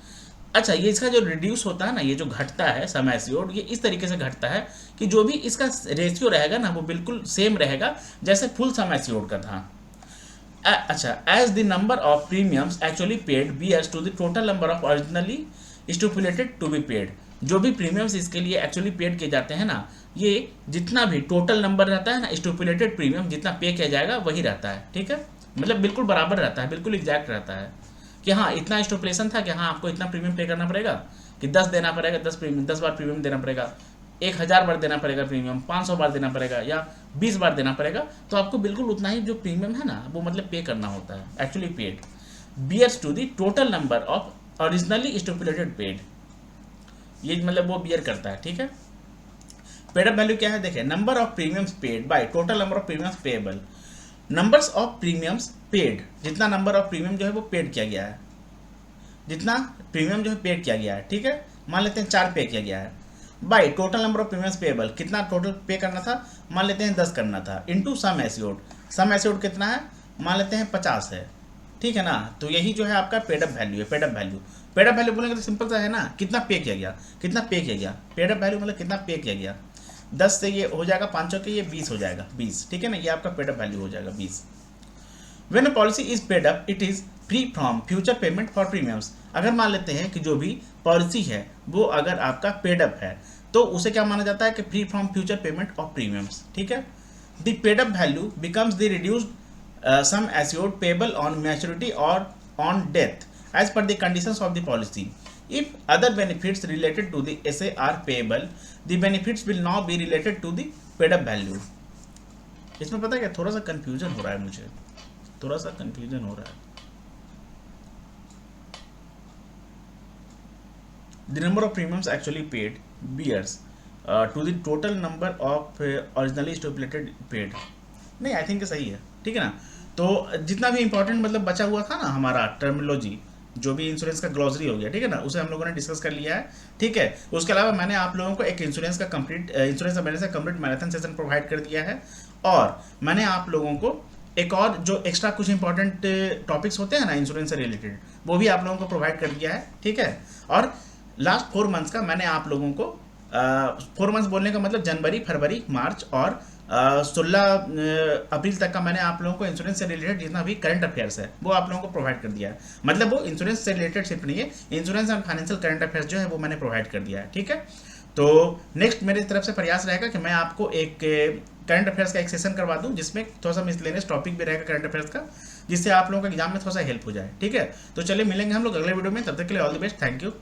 अच्छा, ये इसका जो रिड्यूस होता है ना, ये जो घटता है सम एश्योर्ड, ये इस तरीके से घटता है कि जो भी इसका रेशियो रहेगा ना वो बिल्कुल सेम रहेगा जैसे फुल सम एश्योर्ड का था। अच्छा, as the number of premiums actually paid bears to the total number of originally stipulated to be paid. जो भी प्रीमियम्स इसके लिए एक्चुअली पेड किए जाते हैं ना, ये जितना भी टोटल नंबर रहता है ना स्टिपुलेटेड प्रीमियम जितना पे किया जाएगा वही रहता है, ठीक है। मतलब बिल्कुल बराबर रहता है, बिल्कुल एग्जैक्ट रहता है कि हाँ इतना स्टिपुलेशन था कि हाँ आपको इतना प्रीमियम पे करना पड़ेगा, कि 10 देना पड़ेगा, 10 बार प्रीमियम देना पड़ेगा, 1000 बार देना पड़ेगा प्रीमियम, 500 बार देना पड़ेगा या 20 बार देना पड़ेगा, तो आपको बिल्कुल उतना ही जो प्रीमियम है ना वो मतलब पे करना होता है, actually paid bears to the total number of originally stipulated paid, ये मतलब वो बियर करता है, ठीक है। पेड अप वैल्यू क्या है? देखिए number of premiums paid by total number of premiums payable. Numbers of premiums paid, जितना नंबर ऑफ प्रीमियम जो है वो पेड किया गया है, जितना प्रीमियम जो है पेड किया गया है, ठीक है। मान लेते हैं 4 पे किया गया है, by total number of premiums payable, कितना टोटल पे करना था? मान लेते हैं 10 करना था, into sum assured, sum assured कितना है? मान लेते हैं 50 है, ठीक है ना। तो यही जो है आपका पेड अप वैल्यू है। Paid up value, paid up value बोलेंगे तो सिंपल सा है ना, कितना पे किया गया, कितना पे किया गया। पेड अप वैल्यू मतलब कितना पे किया गया। 10 से ये हो जाएगा 500 के, ये 20 हो जाएगा, 20, ठीक है ना। ये आपका पेड अप वैल्यू हो जाएगा 20। When a policy is paid up it is free from future payment for premiums. अगर मान लेते हैं कि जो भी पॉलिसी है वो अगर आपका पेड अप है तो उसे क्या माना जाता है कि free from future payment of premiums, ठीक है। The paid up value becomes the reduced sum assured payable on maturity or on death as per the conditions of the policy. If other benefits related to the SA are payable, the benefits will now be related to the paid up value. इसमें पता है क्या, थोड़ा सा confusion हो रहा है मुझे, थोड़ा सा कंफ्यूजन हो रहा है। The number of premiums actually paid bears to the total number of originally stipulated paid. नहीं, आई थिंक सही है, ठीक है ना। तो जितना भी इंपॉर्टेंट मतलब बचा हुआ था ना हमारा टर्मिनोलॉजी, जो भी इंश्योरेंस का ग्लॉसरी हो गया, ठीक है ना, उसे हम लोगों ने डिस्कस कर लिया है, ठीक है। उसके अलावा मैंने आप लोगों को एक इंश्योरेंस अवेयरनेस का कंप्लीट मैराथन सेशन प्रोवाइड कर दिया है, और मैंने आप लोगों को एक और जो एक्स्ट्रा कुछ इंपॉर्टेंट टॉपिक्स होते हैं ना इंश्योरेंस से रिलेटेड, वो भी आप लोगों को प्रोवाइड कर दिया है, ठीक है। और लास्ट 4 मंथ्स का मैंने आप लोगों को 4 मंथ्स बोलने का मतलब जनवरी, फरवरी, मार्च और 16 अप्रैल तक का मैंने आप लोगों को इंश्योरेंस से रिलेटेड जितना भी करंट अफेयर्स है वो आप लोगों को प्रोवाइड कर दिया है। मतलब वो इंश्योरेंस से रिलेटेड सिर्फ नहीं है, insurance and financial current affairs जो है वो मैंने प्रोवाइड कर दिया है, ठीक है। तो नेक्स्ट मेरी तरफ से प्रयास रहेगा कि मैं आपको एक करंट अफेयर्स का एक सेशन करवा दूं जिसमें थोड़ा सा मिसलेनियस टॉपिक भी रहेगा करंट अफेयर्स का, जिससे आप लोगों का एग्जाम में थोड़ा सा हेल्प हो जाए, ठीक है। तो चलिए मिलेंगे हम लोग अगले वीडियो में, तब तक के लिए all the best, thank you.